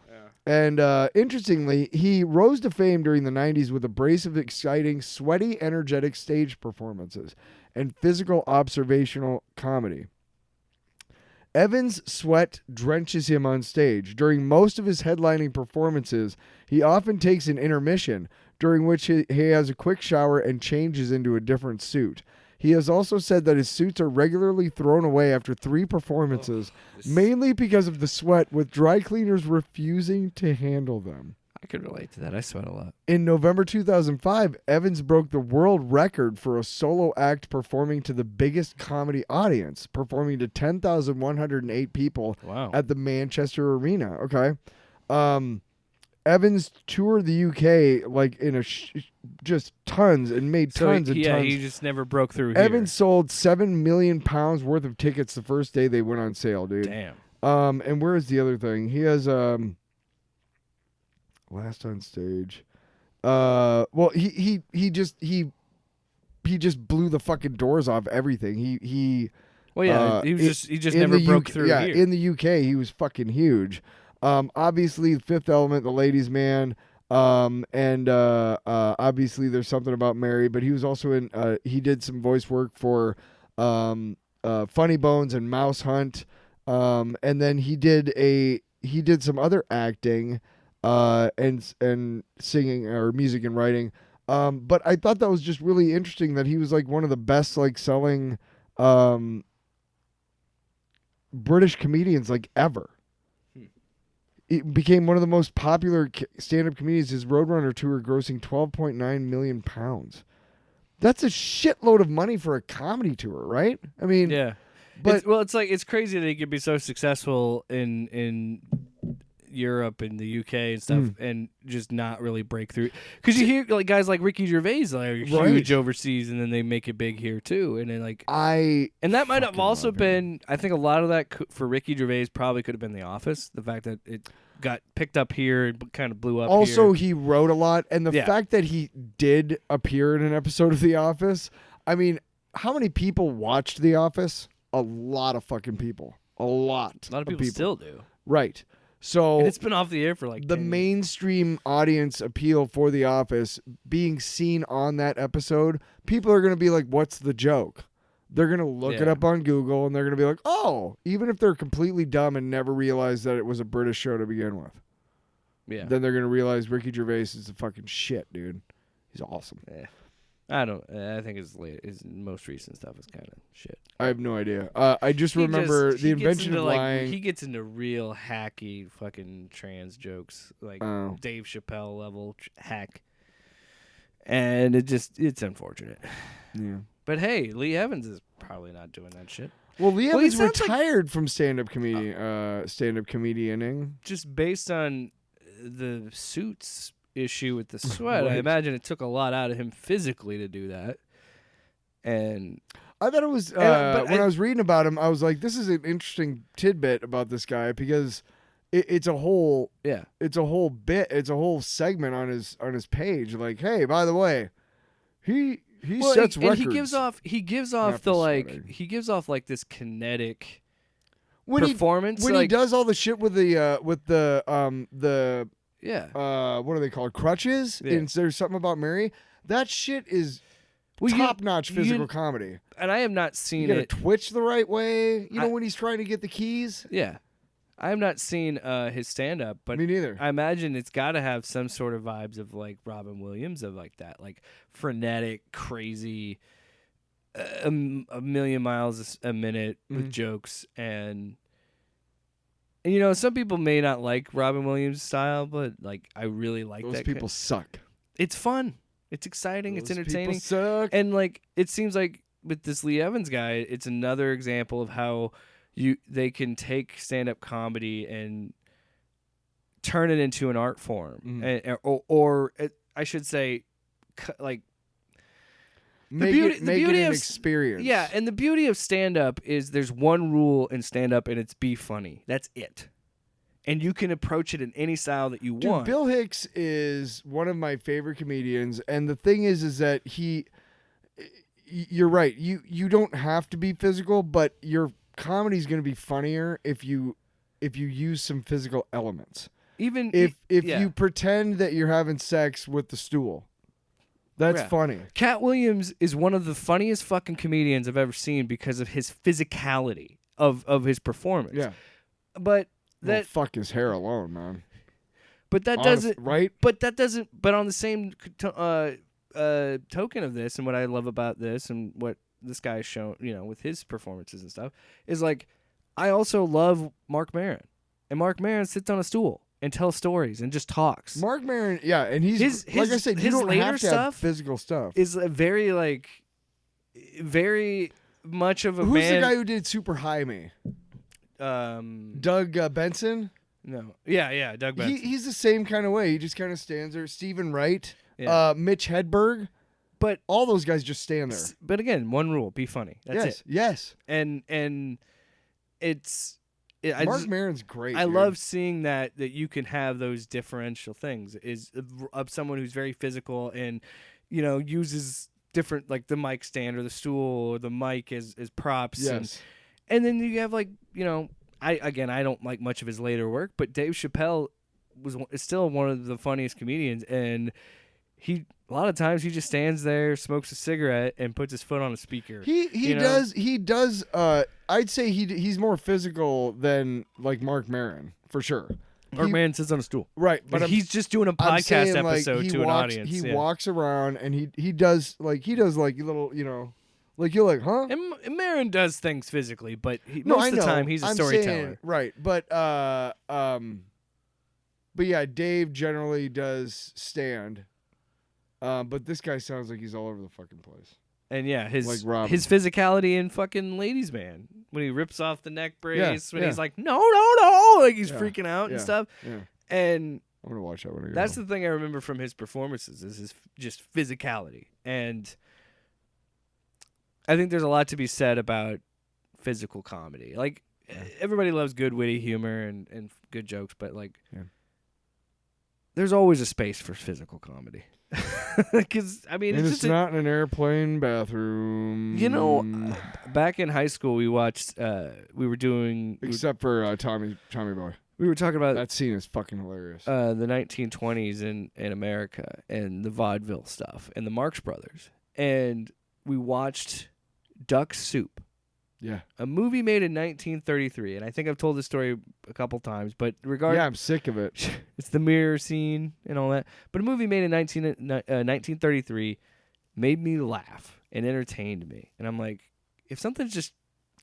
And interestingly, he rose to fame during the 90s with a brace of exciting, sweaty, energetic stage performances and physical observational comedy. Evans' sweat drenches him on stage. During most of his headlining performances, he often takes an intermission, during which he has a quick shower and changes into a different suit. He has also said that his suits are regularly thrown away after 3 performances, mainly because of the sweat, with dry cleaners refusing to handle them. I could relate to that. I sweat a lot. In November 2005, Evans broke the world record for a solo act performing to the biggest comedy audience, performing to 10,108 people at the Manchester Arena. Okay. Evans toured the UK like in just tons and made tons and tons. He just never broke through Evans sold 7 million pounds worth of tickets the first day they went on sale, dude. Damn. And where is the other thing? He has last on stage. Well, he just blew the fucking doors off everything. He just never broke through. Yeah, here. in the UK, he was fucking huge. Obviously, Fifth Element, The Ladies' Man, and obviously there's something about Mary. But he was also in. He did some voice work for Funny Bones and Mouse Hunt, and then he did some other acting. And singing or music and writing. But I thought that was just really interesting that he was like one of the best like selling British comedians like ever. It became one of the most popular stand-up comedians. His Roadrunner tour grossing 12.9 million pounds. That's a shitload of money for a comedy tour, right? I mean, yeah. But it's crazy that he could be so successful in Europe and the UK and stuff, and just not really break through. Because you hear like guys like Ricky Gervais like huge overseas, and then they make it big here too. And then and that might have also been. I think a lot of that for Ricky Gervais probably could have been The Office. The fact that it got picked up here and kind of blew up. Also, here. he wrote a lot, and the fact that he did appear in an episode of The Office. I mean, how many people watched The Office? A lot of fucking people. A lot of people still do. Right. So and it's been off the air for like the mainstream audience appeal for The Office being seen on that episode. People are going to be like, "What's the joke?" They're going to look it up on Google and they're going to be like, "Oh," even if they're completely dumb and never realized that it was a British show to begin with. Yeah. Then they're going to realize Ricky Gervais is a fucking shit, dude. He's awesome. Yeah. I think his most recent stuff is kind of shit. I have no idea. I just remember the invention of lying. He gets into real hacky fucking trans jokes, like Dave Chappelle level hack, and it's unfortunate. Yeah. But hey, Lee Evans is probably not doing that shit. Well, Lee Evans retired from stand-up comedianing. Just based on the suits issue with the sweat, I imagine it took a lot out of him physically to do that. And I thought it was when I was reading about him, I was like, this is an interesting tidbit about this guy because it's a whole bit, it's a whole segment on his page. Like, hey, by the way, he sets records. And he gives off this kinetic performance when he does all the shit with the what are they called? Crutches? Yeah. And there's something about Mary. That shit is top-notch physical comedy. And I have not seen you gotta twitch the right way. You know when he's trying to get the keys? Yeah. I have not seen his stand-up, but me neither. I imagine it's got to have some sort of vibes of like Robin Williams, of like that, like frenetic, crazy, a million miles a minute with jokes and you know, some people may not like Robin Williams' style, but like I really like that. Those people suck. It's fun. It's exciting. It's entertaining. People suck. And like it seems like with this Lee Evans guy, it's another example of how they can take stand-up comedy and turn it into an art form, or I should say, like. Make it an experience. Yeah, and the beauty of stand-up is there's one rule in stand-up, and it's be funny. That's it. And you can approach it in any style that you want. Bill Hicks is one of my favorite comedians, and the thing is that you're right. You don't have to be physical, but your comedy's going to be funnier if you use some physical elements. Even if you pretend that you're having sex with the stool. That's funny. Cat Williams is one of the funniest fucking comedians I've ever seen because of his physicality. of his performance. Yeah. But Well, that fuck his hair alone, man. but that Honest- doesn't right? But that doesn't. But on the same token of this, and what I love about this, and what this guy's shown, with his performances and stuff, is like I also love Mark Maron, and Mark Maron sits on a stool and tells stories and just talks. Mark Maron, yeah, and he's like I said, you his don't later have to have stuff physical stuff. is a very much of a Who's man. the guy who did Super High Me? Doug Benson. No, yeah, Doug Benson. He's the same kind of way. He just kind of stands there. Stephen Wright, Yeah. Mitch Hedberg, but all those guys just stand there. But again, one rule: be funny. That's it. Yes. And Mark Maron's great. I dude. love seeing that you can have those differential things is of someone who's very physical and uses different, like the mic stand or the stool or the mic as props. Yes. And then you have I don't like much of his later work, but Dave Chappelle is still one of the funniest comedians, and a lot of times he just stands there, smokes a cigarette, and puts his foot on a speaker. He does. I'd say he's more physical than like Mark Maron for sure. Mark Maron sits on a stool, Right? But he's just doing a I'm podcast saying, episode to an audience. He walks around and he does little like you're like, huh? And Maron does things physically, but No, most I of the know. time he's a I'm storyteller. saying, right? But yeah, Dave generally does stand. But this guy sounds like he's all over the fucking place. And yeah, Like his Robin. physicality in fucking Ladies Man, when he rips off the neck brace, when yeah. he's like, no, like he's freaking out and stuff. Yeah. And I'm gonna watch that one. that's the thing I remember from his performances is his just physicality. And I think there's a lot to be said about physical comedy. Like everybody loves good witty humor and good jokes, but there's always a space for physical comedy. Because it's not in an airplane bathroom. Back in high school, we watched. We were doing. Except for Tommy Boy. We were talking about That scene is fucking hilarious. the 1920s in America and the vaudeville stuff and the Marx Brothers, and we watched Duck Soup. Yeah. A movie made in 1933, and I think I've told this story a couple times, but regardless, Yeah, I'm sick of it. it's the mirror scene and all that. But a movie made in 1933 made me laugh and entertained me. And I'm like, if something's just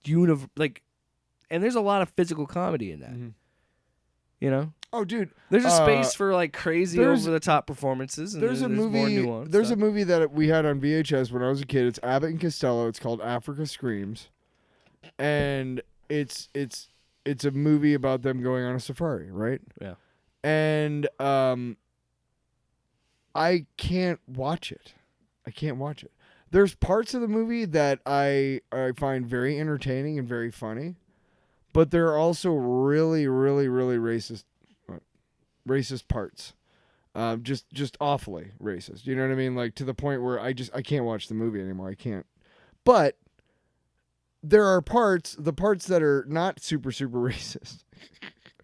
and there's a lot of physical comedy in that. Mm-hmm. Oh, dude. There's a space for like crazy over the top performances. And There's a movie. more nuance There's stuff. a movie that we had on VHS when I was a kid. It's Abbott and Costello. It's called Africa Screams, and it's a movie about them going on a safari, right? Yeah. And I can't watch it. There's parts of the movie that I find very entertaining and very funny, but there are also really, really, really racist parts. Just awfully racist. You know what I mean? Like to the point where I can't watch the movie anymore. I can't. But there are the parts that are not super, super racist.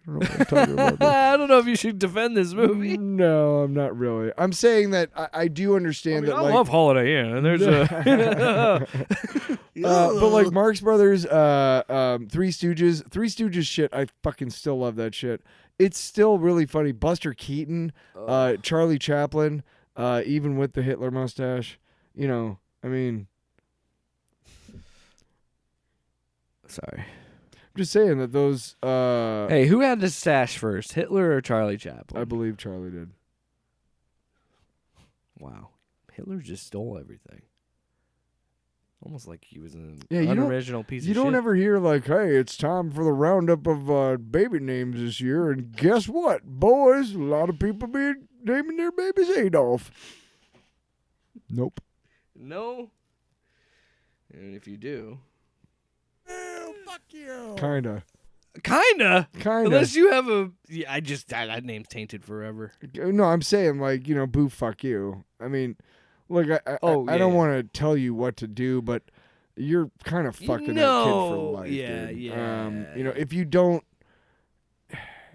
I don't know what I'm talking about. I don't know if you should defend this movie. No, I'm not really. I'm saying that I do understand that. I like, love Holiday Inn, and there's a. but like Marx Brothers, Three Stooges shit, I fucking still love that shit. It's still really funny. Buster Keaton, Charlie Chaplin, even with the Hitler mustache. I mean. Sorry. I'm just saying that those. Hey, who had the stash first, Hitler or Charlie Chaplin? I believe Charlie did. Wow, Hitler just stole everything. Almost like he was an Yeah, unoriginal piece of shit. You don't ever hear like, "Hey, it's time for the roundup of baby names this year," and guess what, boys? A lot of people be naming their babies Adolf. Nope. No. And if you do. Fuck you. Kinda. Unless you have a. Yeah, that name's tainted forever. No, I'm saying like boo, fuck you. I mean, look, I don't want to tell you what to do, but you're kind of fucking that kid for life. Yeah, dude. yeah. If you don't,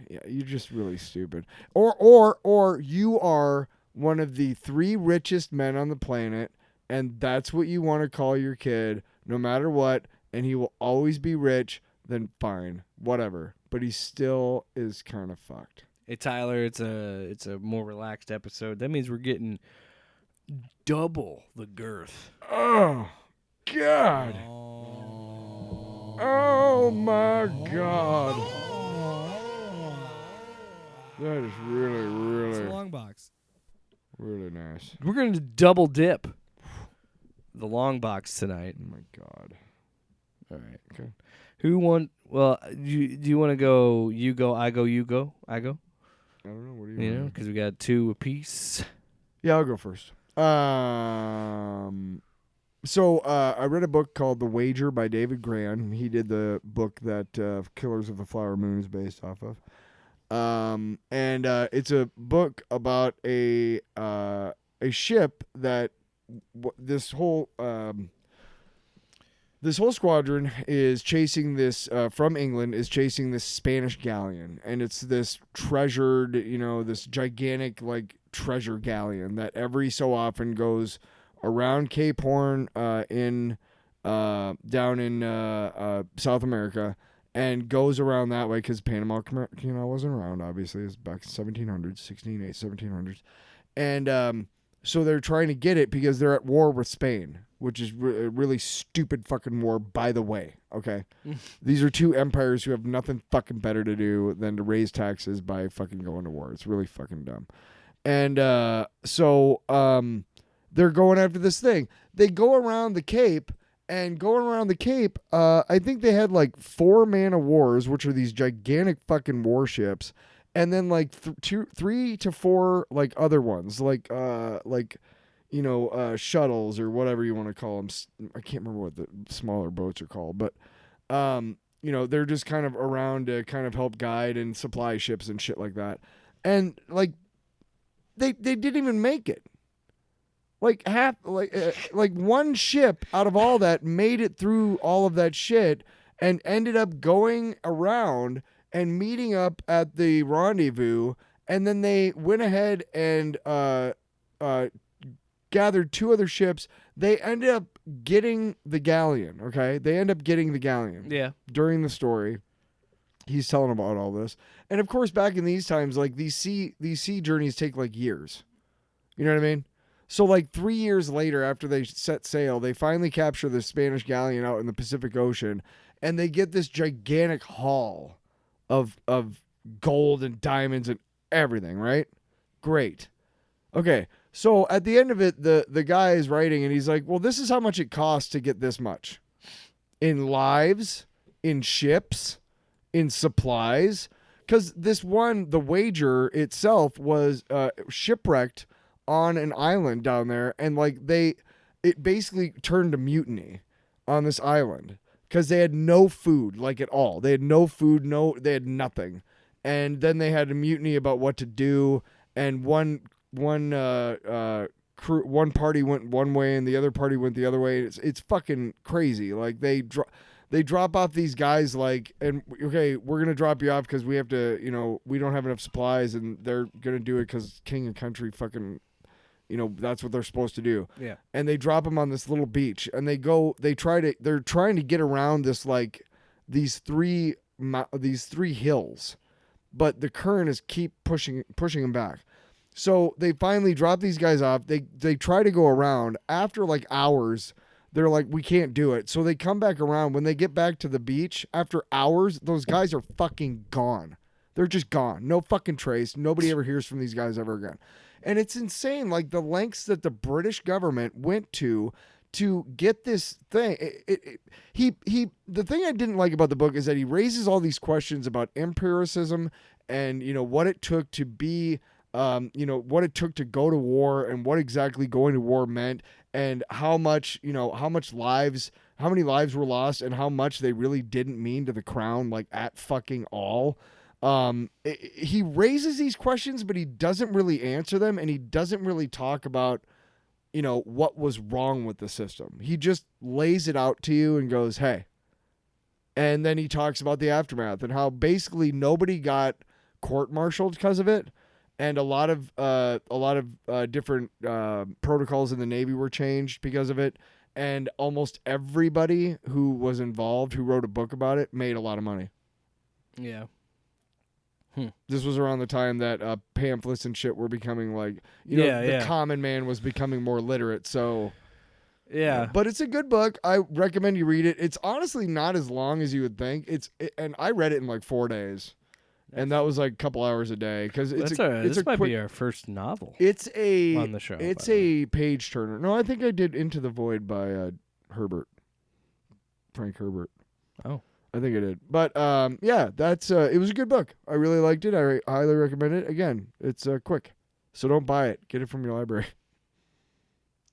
yeah, you're just really stupid. Or you are one of the 3 richest men on the planet, and that's what you want to call your kid, no matter what, and he will always be rich. then fine, whatever. But he still is kind of fucked. Hey Tyler, it's a more relaxed episode. That means we're getting double the girth. Oh God. Oh my God. That is really, It's a really, long box. really nice. We're going to double dip the long box tonight. Oh my God. All right. Okay. Who want? Well, do you want to go? You go. I go. You go. I go. I don't know. What do you You know, want? because we got 2 apiece. Yeah, I'll go first. So I read a book called The Wager by David Grann. He did the book that Killers of the Flower Moon is based off of. And it's a book about a ship that this whole squadron is chasing this from England is chasing this Spanish galleon, and it's this treasured, this gigantic like treasure galleon that every so often goes around Cape Horn in down in South America. And goes around that way because Panama Canal wasn't around, obviously. It's back in 1700s. And so they're trying to get it because they're at war with Spain, which is a really stupid fucking war, by the way. Okay? These are 2 empires who have nothing fucking better to do than to raise taxes by fucking going to war. It's really fucking dumb. And so they're going after this thing. They go around the Cape. And going around the Cape, I think they had like 4 man-of-wars, which are these gigantic fucking warships, and then like 3 to 4 like other ones, like shuttles or whatever you want to call them. I can't remember what the smaller boats are called, but they're just kind of around to kind of help guide and supply ships and shit like that. And like they didn't even make it. Like half, like one ship out of all that made it through all of that shit and ended up going around and meeting up at the rendezvous. And then they went ahead and gathered 2 other ships. They ended up getting the galleon. Okay, they end up getting the galleon. Yeah. During the story, he's telling about all this, and of course, back in these times, like these sea journeys take like years. You know what I mean? So like 3 years later, after they set sail, they finally capture the Spanish galleon out in the Pacific Ocean, and they get this gigantic haul of gold and diamonds and everything, right? Great. Okay, so at the end of it, the guy is writing, and he's like, well, this is how much it costs to get this much. In lives, in ships, in supplies. Because this one, the Wager itself, was shipwrecked on an island down there, and like it basically turned to mutiny on this island because they had no food, like at all. They had no food, they had nothing, and then they had a mutiny about what to do. And one party went one way and the other party went the other way. It's fucking crazy. Like they drop off these guys, like, and okay, we're gonna drop you off because we have to, we don't have enough supplies, and they're gonna do it because king and country fucking. That's what they're supposed to do. Yeah. And they drop them on this little beach, and they're trying to get around this, like, these three hills, but the current is keep pushing them back. So they finally drop these guys off. They try to go around. After like hours, they're like, we can't do it. So they come back around. When they get back to the beach, after hours, those guys are fucking gone. They're just gone. No fucking trace. Nobody ever hears from these guys ever again. And it's insane, like the lengths that the British government went to get this thing. The thing I didn't like about the book is that he raises all these questions about empiricism and what it took to be, what it took to go to war and what exactly going to war meant and how many lives were lost and how much they really didn't mean to the crown, like at fucking all. He raises these questions, but he doesn't really answer them, and he doesn't really talk about, what was wrong with the system. He just lays it out to you and goes, hey. And then he talks about the aftermath and how basically nobody got court-martialed because of it, and a lot of different protocols in the Navy were changed because of it, and almost everybody who was involved, who wrote a book about it, made a lot of money. Yeah. This was around the time that pamphlets and shit were becoming like, the common man was becoming more literate. So, yeah. But it's a good book. I recommend you read it. It's honestly not as long as you would think. And I read it in like 4 days, and that was like a couple hours a day because This might be our first novel. It's on the show. It's a page turner. No, I think I did Into the Void by Frank Herbert. Oh. I think I did. But that's it was a good book. I really liked it. I highly recommend it. Again, it's quick. So don't buy it. Get it from your library.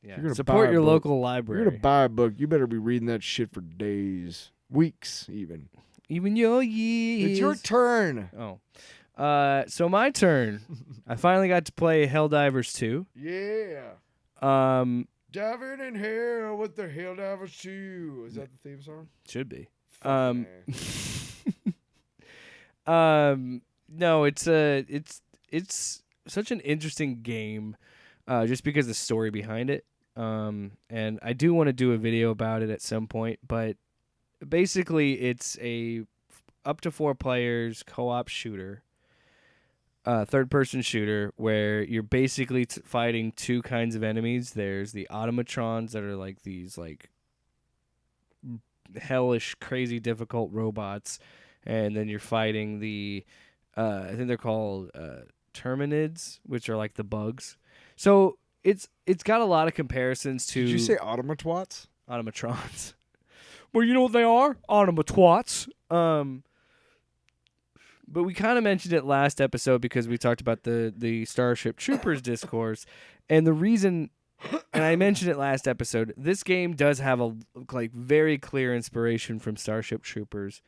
Yeah. Support your local library. You're going to buy a book. You better be reading that shit for days, weeks even. Even your years. It's your turn. Oh. So my turn. I finally got to play Helldivers 2. Yeah. Diving in hell with the Helldivers 2. Is that the theme song? Should be. No, it's such an interesting game, just because of the story behind it. And I do want to do a video about it at some point, but basically it's a up to 4 players co-op shooter, third-person shooter, where you're basically fighting 2 kinds of enemies. There's the automatrons that are like these like hellish, crazy, difficult robots, and then you're fighting the I think they're called terminids, which are like the bugs. So it's got a lot of comparisons to. Did you say automatwats? Automatrons. Well, you know what they are? Automatwats. But we kind of mentioned it last episode because we talked about the Starship Troopers discourse, and the reason. And I mentioned it last episode. This game does have a very clear inspiration from Starship Troopers,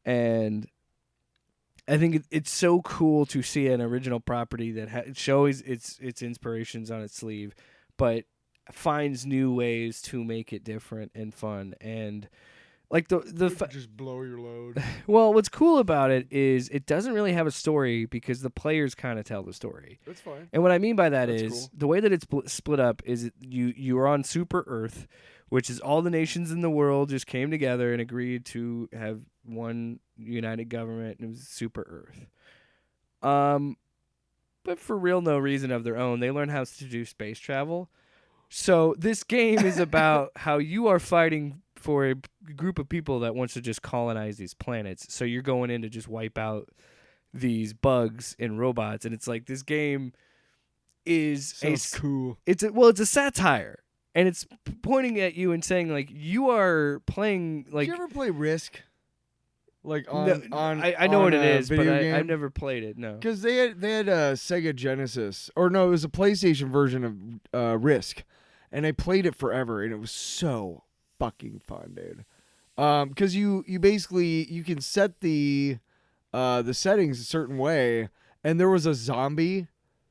and I think it's so cool to see an original property that shows its inspirations on its sleeve, but finds new ways to make it different and fun. And like just blow your load. Well, what's cool about it is it doesn't really have a story because the players kind of tell the story. That's fine. And what I mean by that That's is cool. the way that it's split up is you are on Super Earth, which is all the nations in the world just came together and agreed to have one united government, and it was Super Earth. But for real no reason of their own, they learn how to do space travel. So this game is about how you are fighting for a group of people that wants to just colonize these planets. So you're going in to just wipe out these bugs and robots, and it's like this game is cool. It's a satire, and it's pointing at you and saying like you are playing like. Did you ever play Risk? Like I know what it is, but I've never played it. No, because they had a Sega Genesis, or no, it was a PlayStation version of Risk, and I played it forever, and it was so fucking fun, dude. Because you basically you can set the settings a certain way, and there was a zombie.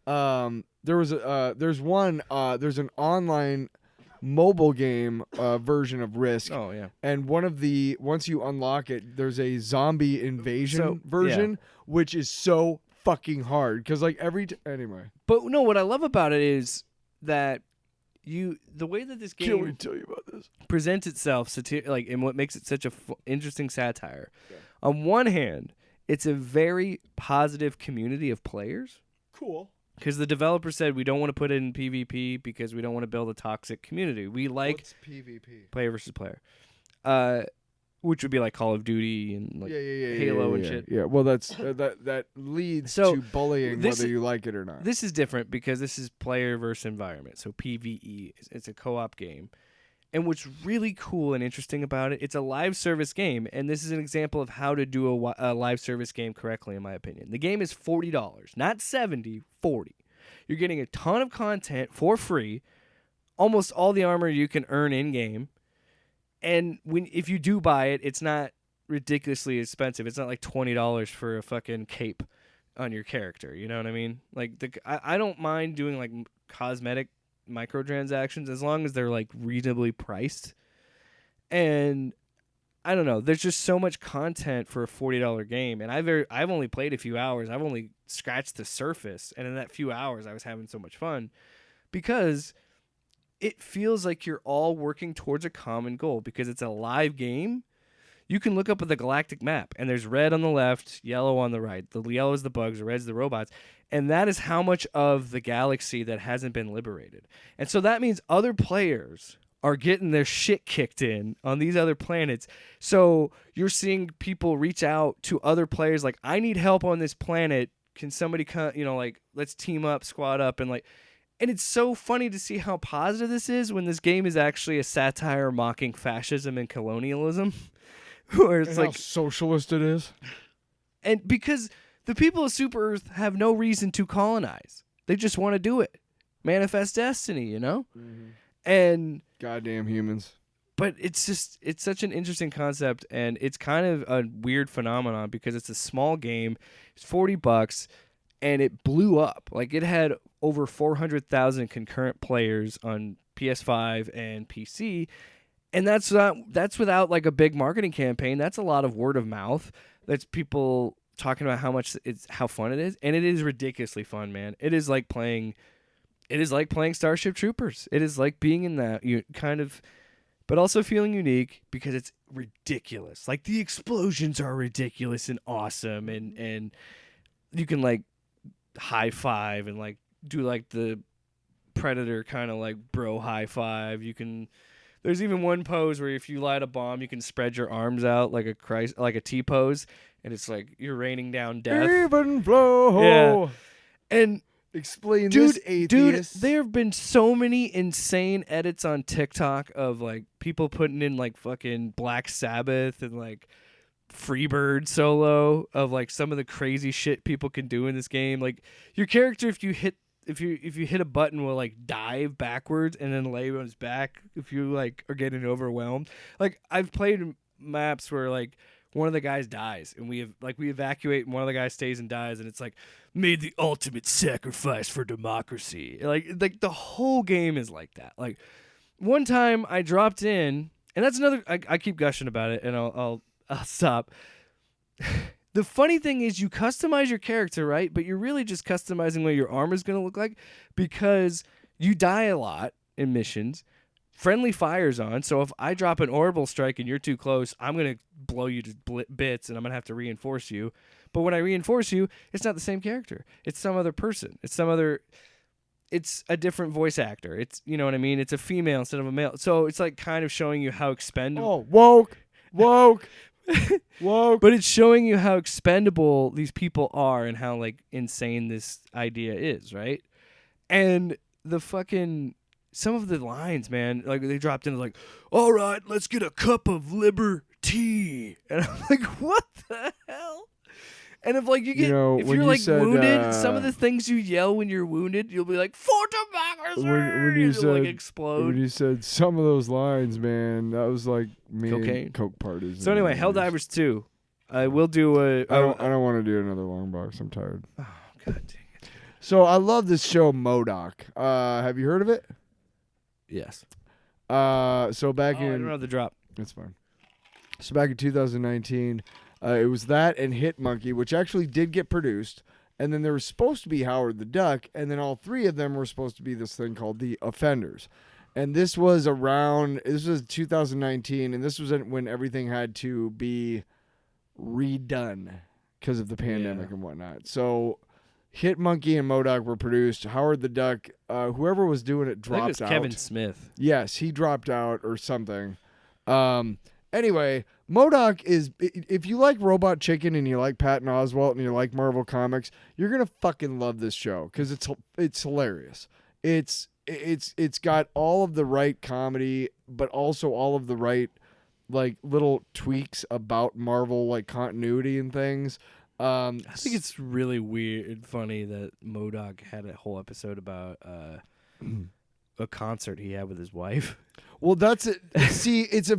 There's an online mobile game version of Risk. Oh yeah. And once you unlock it, there's a zombie invasion version, which is so fucking hard because like anyway. But no, what I love about it is that the way that this game Can't wait to tell you about this. presents itself and what makes it such a interesting satire. Yeah. On one hand, it's a very positive community of players. Cool. Because the developer said we don't want to put it in PvP because we don't want to build a toxic community. We like What's PvP? Player versus player, which would be like Call of Duty and like Halo and shit. Yeah, well, that's that leads to bullying, whether you like it or not. This is different because this is player versus environment, so PvE. It's a co-op game. And what's really cool and interesting about it, it's a live service game, and this is an example of how to do a live service game correctly, in my opinion. The game is $40, not $70, $40. You're getting a ton of content for free, almost all the armor you can earn in-game, and if you do buy it, it's not ridiculously expensive. It's not like $20 for a fucking cape on your character, you know what I mean? Like I don't mind doing like cosmetic microtransactions as long as they're like reasonably priced. And I don't know, there's just so much content for a $40 game, and I've only played a few hours. I've only scratched the surface, and in that few hours I was having so much fun because it feels like you're all working towards a common goal because it's a live game. You can look up at the galactic map, and there's red on the left, yellow on the right. The yellow is the bugs, the red is the robots. And that is how much of the galaxy that hasn't been liberated. And so that means other players are getting their shit kicked in on these other planets. So you're seeing people reach out to other players like, I need help on this planet. Can somebody come, like, let's team up, squad up, and it's so funny to see how positive this is when this game is actually a satire mocking fascism and colonialism. Where it's and how socialist it is. And because the people of Super Earth have no reason to colonize. They just want to do it. Manifest destiny, Mm-hmm. And goddamn humans. But it's such an interesting concept, and it's kind of a weird phenomenon because it's a small game. It's $40, and it blew up. Like, it had over 400,000 concurrent players on PS5 and PC. And that's without like a big marketing campaign. That's a lot of word of mouth. That's people talking about how fun it is, and it is ridiculously fun, man. It is like playing Starship Troopers. It is like being in that but also feeling unique because it's ridiculous. Like, the explosions are ridiculous and awesome, and you can like high five and like do like the Predator kind of like bro high five. There's even one pose where if you light a bomb, you can spread your arms out like a T pose, and it's like you're raining down death. Even flow. Yeah. And explain this, atheist. Dude, there have been so many insane edits on TikTok of like people putting in like fucking Black Sabbath and like Freebird solo of like some of the crazy shit people can do in this game. Like, your character, if you hit a button, will like dive backwards and then lay on his back if you like are getting overwhelmed. Like, I've played maps where like one of the guys dies and we evacuate and one of the guys stays and dies, and it's like, made the ultimate sacrifice for democracy. Like the whole game is like that. Like, one time I dropped in, and that's another, I keep gushing about it and I'll stop. The funny thing is you customize your character, right? But you're really just customizing what your armor is going to look like because you die a lot in missions. Friendly fire's on, so if I drop an orbital strike and you're too close, I'm going to blow you to bits and I'm going to have to reinforce you. But when I reinforce you, it's not the same character. It's some other person. It's a different voice actor. It's, you know what I mean? It's a female instead of a male. So it's like kind of showing you how expendable. Oh, woke. But it's showing you how expendable these people are and how like insane this idea is, right? And some of the lines, man, like they dropped in like, all right, let's get a cup of liberty. And I'm like, what the hell? And if like if you're like wounded, some of the things you yell when you're wounded, you'll be like, for democracy, when you said, like explode. When you said some of those lines, man, that was like me cocaine. And Coke parties. So anyway, Helldivers 2. I will do a. I don't want to do another long box. I'm tired. Oh, god dang it. So I love this show, MODOK. Have you heard of it? Yes. So back in. I don't know the drop. That's fine. So back in 2019. It was that and Hit Monkey, which actually did get produced. And then there was supposed to be Howard the Duck. And then all three of them were supposed to be this thing called The Offenders. And this was 2019. And this was when everything had to be redone because of the pandemic and whatnot. So Hit Monkey and MODOK were produced. Howard the Duck, whoever was doing it dropped out. I think it was Kevin Smith. Yes, he dropped out or something. Anyway, MODOK is, if you like Robot Chicken and you like Patton Oswalt and you like Marvel Comics, you're gonna fucking love this show because it's hilarious. It's got all of the right comedy, but also all of the right like little tweaks about Marvel like continuity and things. I think it's really weird and funny that MODOK had a whole episode about a concert he had with his wife. Well, that's it. See, it's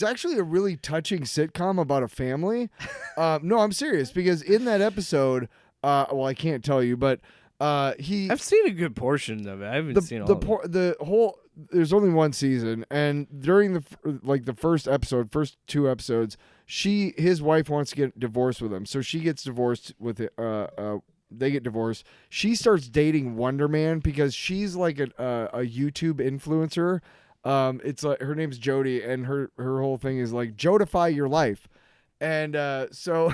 actually a really touching sitcom about a family. No, I'm serious because in that episode, well, I can't tell you, but I've seen a good portion of it. I haven't seen all of it. There's only one season, and during the first two episodes, his wife wants to get divorced with him, so she gets divorced with they get divorced. She starts dating Wonder Man because she's like a YouTube influencer. It's like her name's Jody, and her whole thing is like Jodify your life, and so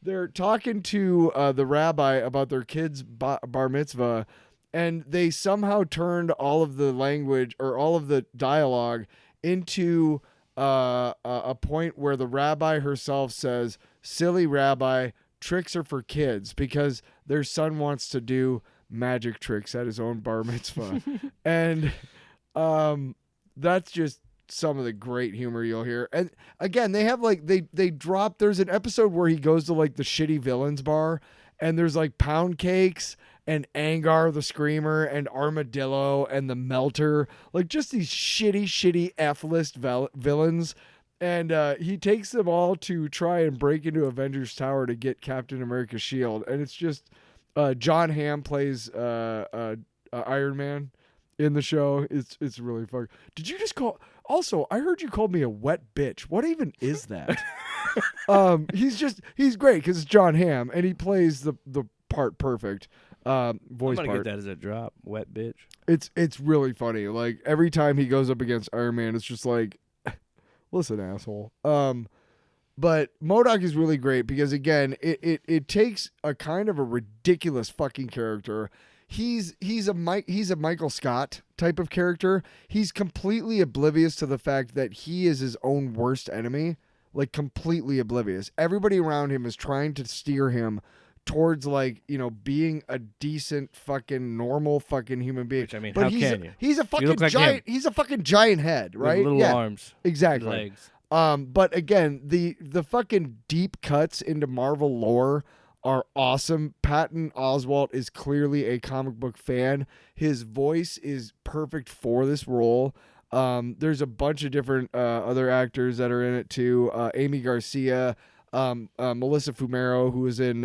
they're talking to the rabbi about their kid's bar mitzvah, and they somehow turned all of the language or all of the dialogue into a point where the rabbi herself says, "Silly rabbi, tricks are for kids," because their son wants to do magic tricks at his own bar mitzvah. And that's just some of the great humor you'll hear. And again, they have like they drop, there's an episode where he goes to like the shitty villains bar, and there's like pound cakes and Angar the Screamer and Armadillo and the Melter, like just these shitty F-list villains. And he takes them all to try and break into Avengers Tower to get Captain America's shield. And it's just John Hamm plays Iron Man in the show. It's really fun. Did you just call? Also, I heard you called me a wet bitch. What even is that? He's great because it's John Hamm and he plays the part perfect. Voice I'm gonna part. get that as a drop. Wet bitch. It's really funny. Like every time he goes up against Iron Man, it's just like, listen, asshole. But MODOK is really great because again, it takes a kind of a ridiculous fucking character. He's a Michael Scott type of character. He's completely oblivious to the fact that he is his own worst enemy. Like completely oblivious. Everybody around him is trying to steer him towards like, you know, being a decent fucking normal fucking human being. Which, I mean, but how can you? He's a fucking look like giant. him. He's a fucking giant head, With right? little arms. Exactly. Legs. But again, the fucking deep cuts into Marvel lore are awesome. Patton Oswalt is clearly a comic book fan. His voice is perfect for this role. There's a bunch of different other actors that are in it too. Amy Garcia, Melissa Fumero, who was in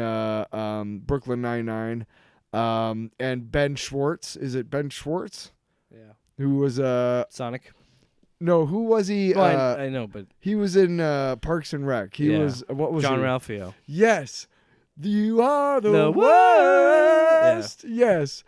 Brooklyn Nine-Nine, and Ben Schwartz. Is it Ben Schwartz? Yeah. Who was Sonic. No, who was he? Well, I know, but he was in Parks and Rec. He was what was John he? Ralphio. Yes. You are the worst. worst. Yes.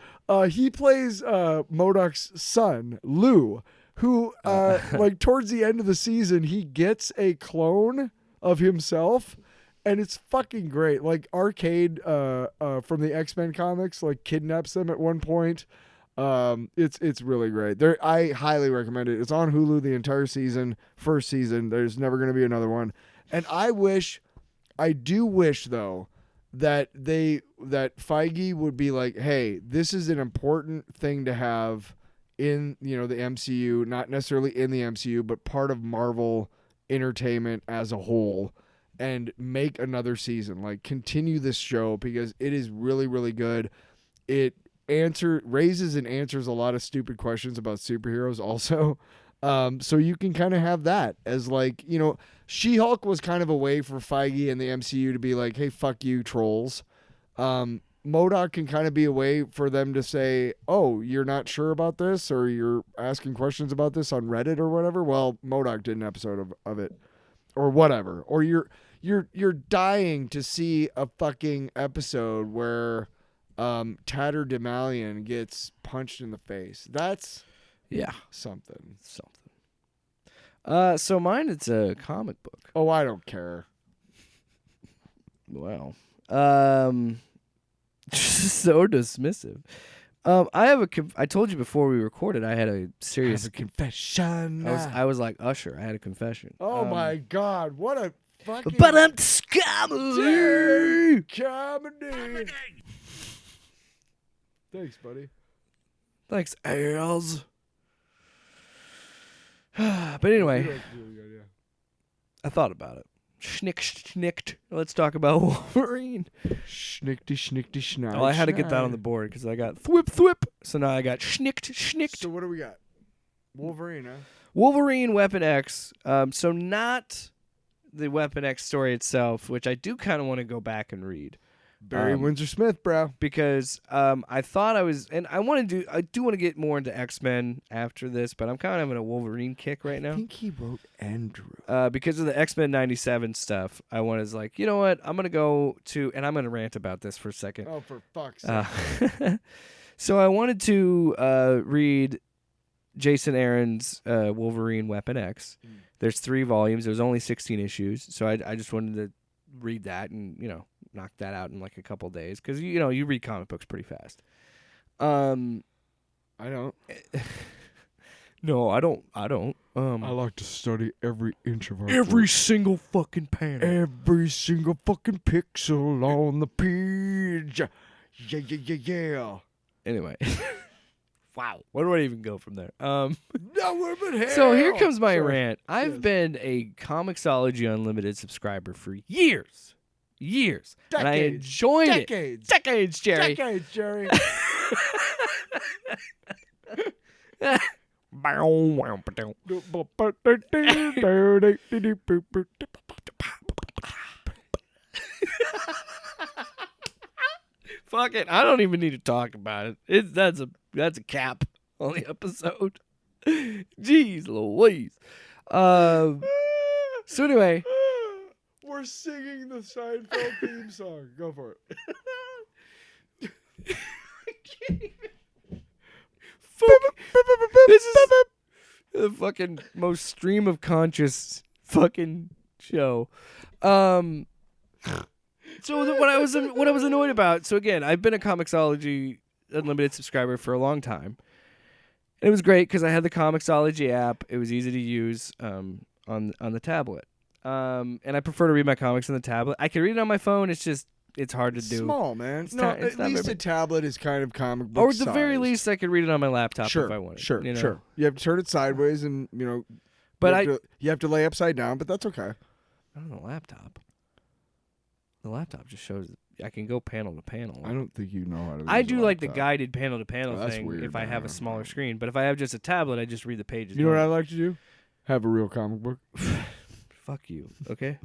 He plays MODOK's son, Lou, who like towards the end of the season, he gets a clone of himself, and it's fucking great. Like Arcade from the X-Men comics like kidnaps them at one point. It's really great. I highly recommend it. It's on Hulu the entire season, first season. There's never going to be another one. And I do wish though that Feige would be like, hey, this is an important thing to have in, you know, the MCU, not necessarily in the MCU, but part of Marvel entertainment as a whole, and make another season. Like continue this show because it is really, really good. It raises and answers a lot of stupid questions about superheroes also. So you can kind of have that as like, you know, She-Hulk was kind of a way for Feige and the MCU to be like, hey, fuck you, trolls. MODOK can kind of be a way for them to say, oh, you're not sure about this, or you're asking questions about this on Reddit or whatever. Well, MODOK did an episode of it or whatever. Or you're dying to see a fucking episode where Tatter Demalion gets punched in the face. That's something. So mine, it's a comic book. Oh, I don't care. Wow. So dismissive. I told you before we recorded, I had a serious confession. I was like Usher. I had a confession. Oh my God! What a fucking. But I'm comedy. Comedy. Thanks, buddy. Thanks, Els. But anyway, I thought about it. Schnicked. Let's talk about Wolverine. Schnickty, schnick. Oh, I had to get that on the board because I got thwip. So now I got schnicked. So what do we got? Wolverine, huh? Wolverine Weapon X. So not the Weapon X story itself, which I do kind of want to go back and read. Barry Windsor Smith, bro. Because I thought I was, and I do want to get more into X-Men after this, but I'm kind of having a Wolverine kick right now. I think he wrote Andrew. Because of the X-Men 97 stuff, I was like, you know what? I'm going to go to, and I'm going to rant about this for a second. Oh, for fuck's sake. So I wanted to read Jason Aaron's Wolverine Weapon X. There's 3 volumes. There's only 16 issues. So I just wanted to read that and, knock that out in like a couple days. Because, you read comic books pretty fast. I don't. No, I don't. I like to study every inch of our Every book. single fucking panel. Every single fucking pixel on the page. Yeah. Anyway. Wow. Where do I even go from there? Nowhere but hell. So here comes my Sorry. rant. I've been a Comixology Unlimited subscriber for years. And I Decades. enjoyed it. Decades, Jerry. Jerry. Fuck it. I don't even need to talk about it. That's a cap on the episode. Jeez Louise. So anyway. We're singing the Seinfeld theme song. Go for it. This is the fucking most stream of conscious fucking show. So what I was annoyed about. So again, I've been a Comixology Unlimited subscriber for a long time. It was great because I had the Comixology app. It was easy to use on the tablet. And I prefer to read my comics on the tablet. I can read it on my phone. It's hard to do. Small, man. It's No, not- it's at not least very a tablet is kind of comic book Or at the very size. least, I could read it on my laptop Sure, if I wanted. sure, you know? sure. You have to turn it sideways, and But you have to lay upside down. But that's okay. I don't know, laptop. The laptop just shows I can go panel to panel. I don't think you know how to. I use a do like the laptop. guided panel to panel Oh, that's thing weird, if I have a man. smaller screen. But if I have just a tablet, I just read the pages. You know what I normally. like to do? Have a real comic book. Fuck you, okay?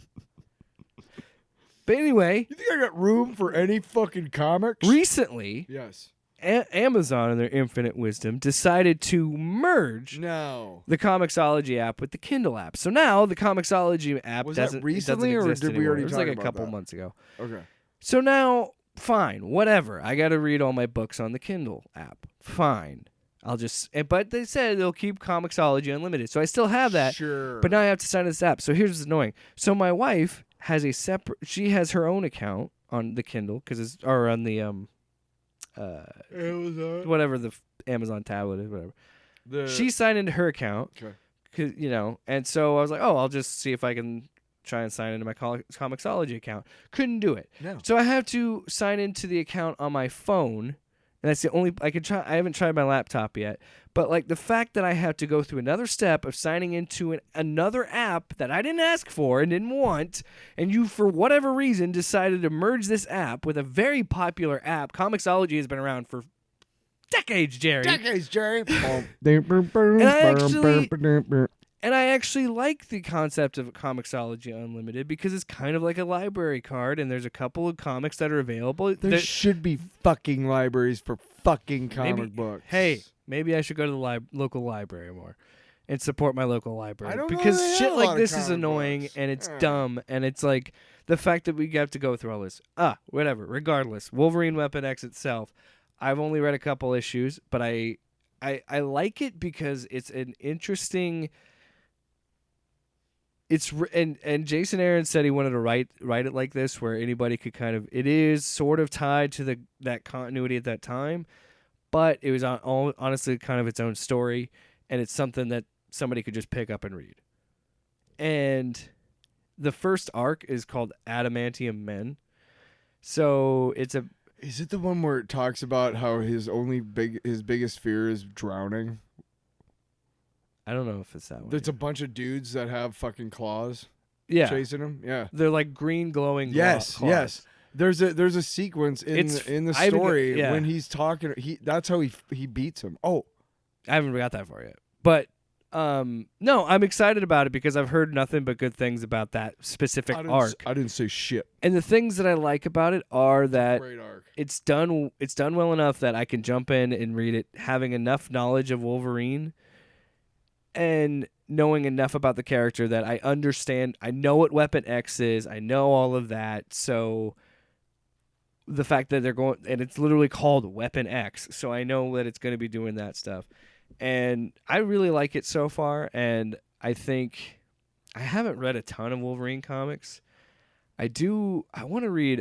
But anyway, You think I got room for any fucking comics? recently, Yes. Amazon, in their infinite wisdom, decided to merge No. the Comixology app with the Kindle app. So now the Comixology app Was that doesn't recently, it doesn't or exist did we anymore. already It was talk like a about couple that? months ago. Okay. So now, fine, whatever. I got to read all my books on the Kindle app. Fine. But they said they'll keep Comixology Unlimited. So I still have that. Sure. But now I have to sign into this app. So here's what's annoying. So my wife has she has her own account on the Kindle or on the Amazon. whatever the Amazon tablet is, whatever. She signed into her account. Okay. 'Cause, and so I was like, oh, I'll just see if I can try and sign into my Comixology account. Couldn't do it. No. So I have to sign into the account on my phone, and that's the only I could try. I haven't tried my laptop yet, but like the fact that I have to go through another step of signing into another app that I didn't ask for and didn't want, and you for whatever reason decided to merge this app with a very popular app. Comixology has been around for decades, Jerry. Decades, Jerry. And I actually like the concept of Comixology Unlimited because it's kind of like a library card, and there's a couple of comics that are available. There should be fucking libraries for fucking comic Maybe- books. Hey, maybe I should go to the local library more and support my local library I don't know because they shit have a like lot of this is comic annoying books. and it's Yeah. dumb, and it's like the fact that we have to go through all this. Whatever. Regardless, Wolverine Weapon X itself, I've only read a couple issues, but I like it because it's an interesting. And Jason Aaron said he wanted to write it like this, where anybody could kind of. It is sort of tied to that continuity at that time, but it was honestly kind of its own story, and it's something that somebody could just pick up and read. And the first arc is called Adamantium Men, so it's a. Is it the one where it talks about how his biggest fear is drowning? I don't know if it's that one. There's a bunch of dudes that have fucking claws yeah, chasing him. Yeah. they're like green glowing. Yes. claws. Yes. There's a sequence in the I haven't story yeah. when he's talking. That's how he beats him. Oh, I haven't got that far yet, but No, I'm excited about it because I've heard nothing but good things about that specific arc. I didn't say shit. And the things that I like about it are that Great arc. it's done well enough that I can jump in and read it having enough knowledge of Wolverine and knowing enough about the character that I understand. I know what Weapon X is. I know all of that. So the fact that they're going, and it's literally called Weapon X, so I know that it's going to be doing that stuff. And I really like it so far, and I think I haven't read a ton of Wolverine comics. I want to read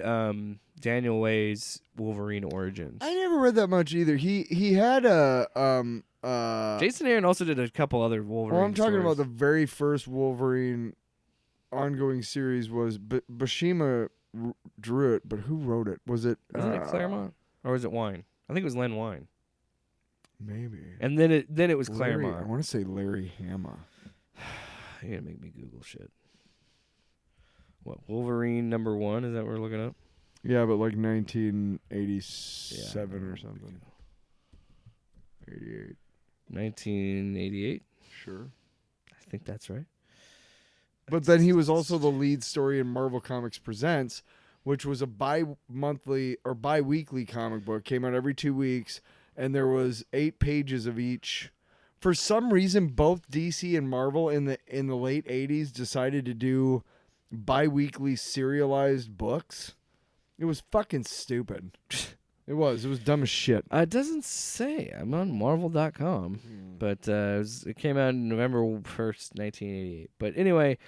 Daniel Way's Wolverine Origins. I never read that much either. He had a Jason Aaron also did a couple other Wolverine. Well, I'm talking stories. about the very first Wolverine ongoing series was Bashima drew it, but who wrote it? Was it Isn't it Claremont or was it Wine? I think it was Len Wine. Maybe. And then it was Larry, Claremont. I want to say Larry Hama. You're gonna make me Google shit. What, Wolverine #1? Is that what we're looking up? Yeah, but like 1987 or something. 88. 1988. Sure. I think that's right. But then he was also the lead story in Marvel Comics Presents, which was a bi-monthly or bi-weekly comic book. Came out every 2 weeks, and there was 8 pages of each. For some reason, both DC and Marvel in the late 80s decided to do bi-weekly serialized books. It was fucking stupid. It was dumb as shit. It doesn't say. I'm on Marvel.com, but it came out on November 1st, 1988. But anyway,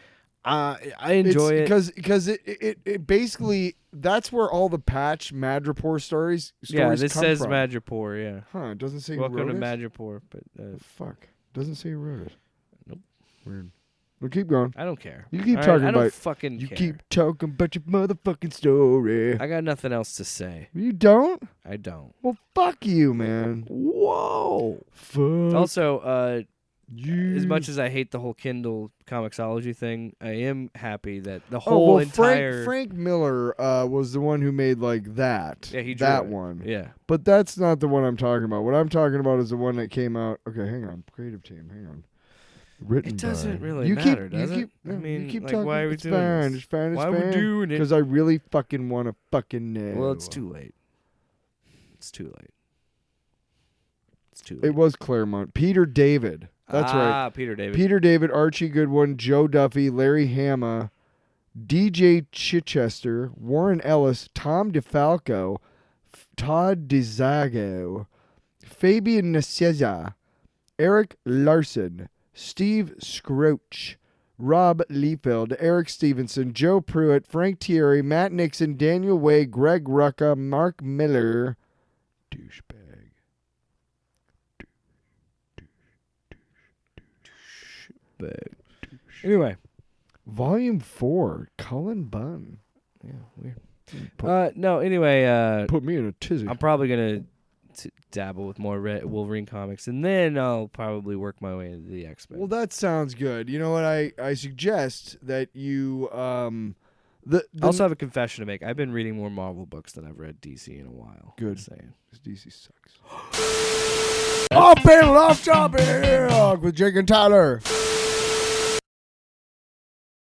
I enjoy it because it basically that's where all the Patch Madripoor stories this come says from. Madripoor, yeah. Huh? It doesn't say. Welcome who to wrote it? Madripoor, but Fuck. Doesn't say who wrote it. Nope. Weird. Well, keep going. I don't care. You keep All talking I don't about. fucking You care. keep talking about your motherfucking story. I got nothing else to say. You don't? I don't. Well, fuck you, man. Whoa. Fuck Also, you. as much as I hate the whole Kindle Comixology thing, I am happy that the whole entire Frank Miller was the one who made like that. Yeah, he drew that it. one. Yeah. But that's not the one I'm talking about. What I'm talking about is the one that came out. Okay, hang on. Creative team, hang on. Written It doesn't by. really you matter, keep, does you it? keep, I no, mean, you keep like, talking. why are we it's doing fine. this? It's fine. It's Why are we fine. doing it? Because I really fucking want to fucking know. Well, it's too late. It's too late. It's too late. It was Claremont. Peter David. That's right. Peter David. Peter David, Archie Goodwin, Joe Duffy, Larry Hama, DJ Chichester, Warren Ellis, Tom DeFalco, Todd DeZago, Fabian Nicieza, Eric Larson, Steve Scroach, Rob Liefeld, Eric Stevenson, Joe Pruitt, Frank Thierry, Matt Nixon, Daniel Way, Greg Rucka, Mark Miller, douchebag. Anyway, Volume 4, Cullen Bunn. yeah, weird. No, anyway, Put me in a tizzy. I'm probably gonna dabble with more Wolverine comics, and then I'll probably work my way into the X-Men. Well, that sounds good. You know what? I suggest that you I also have a confession to make. I've been reading more Marvel books than I've read DC in a while. Good. Just saying. DC sucks. Off panel, off topic with Jake and Tyler.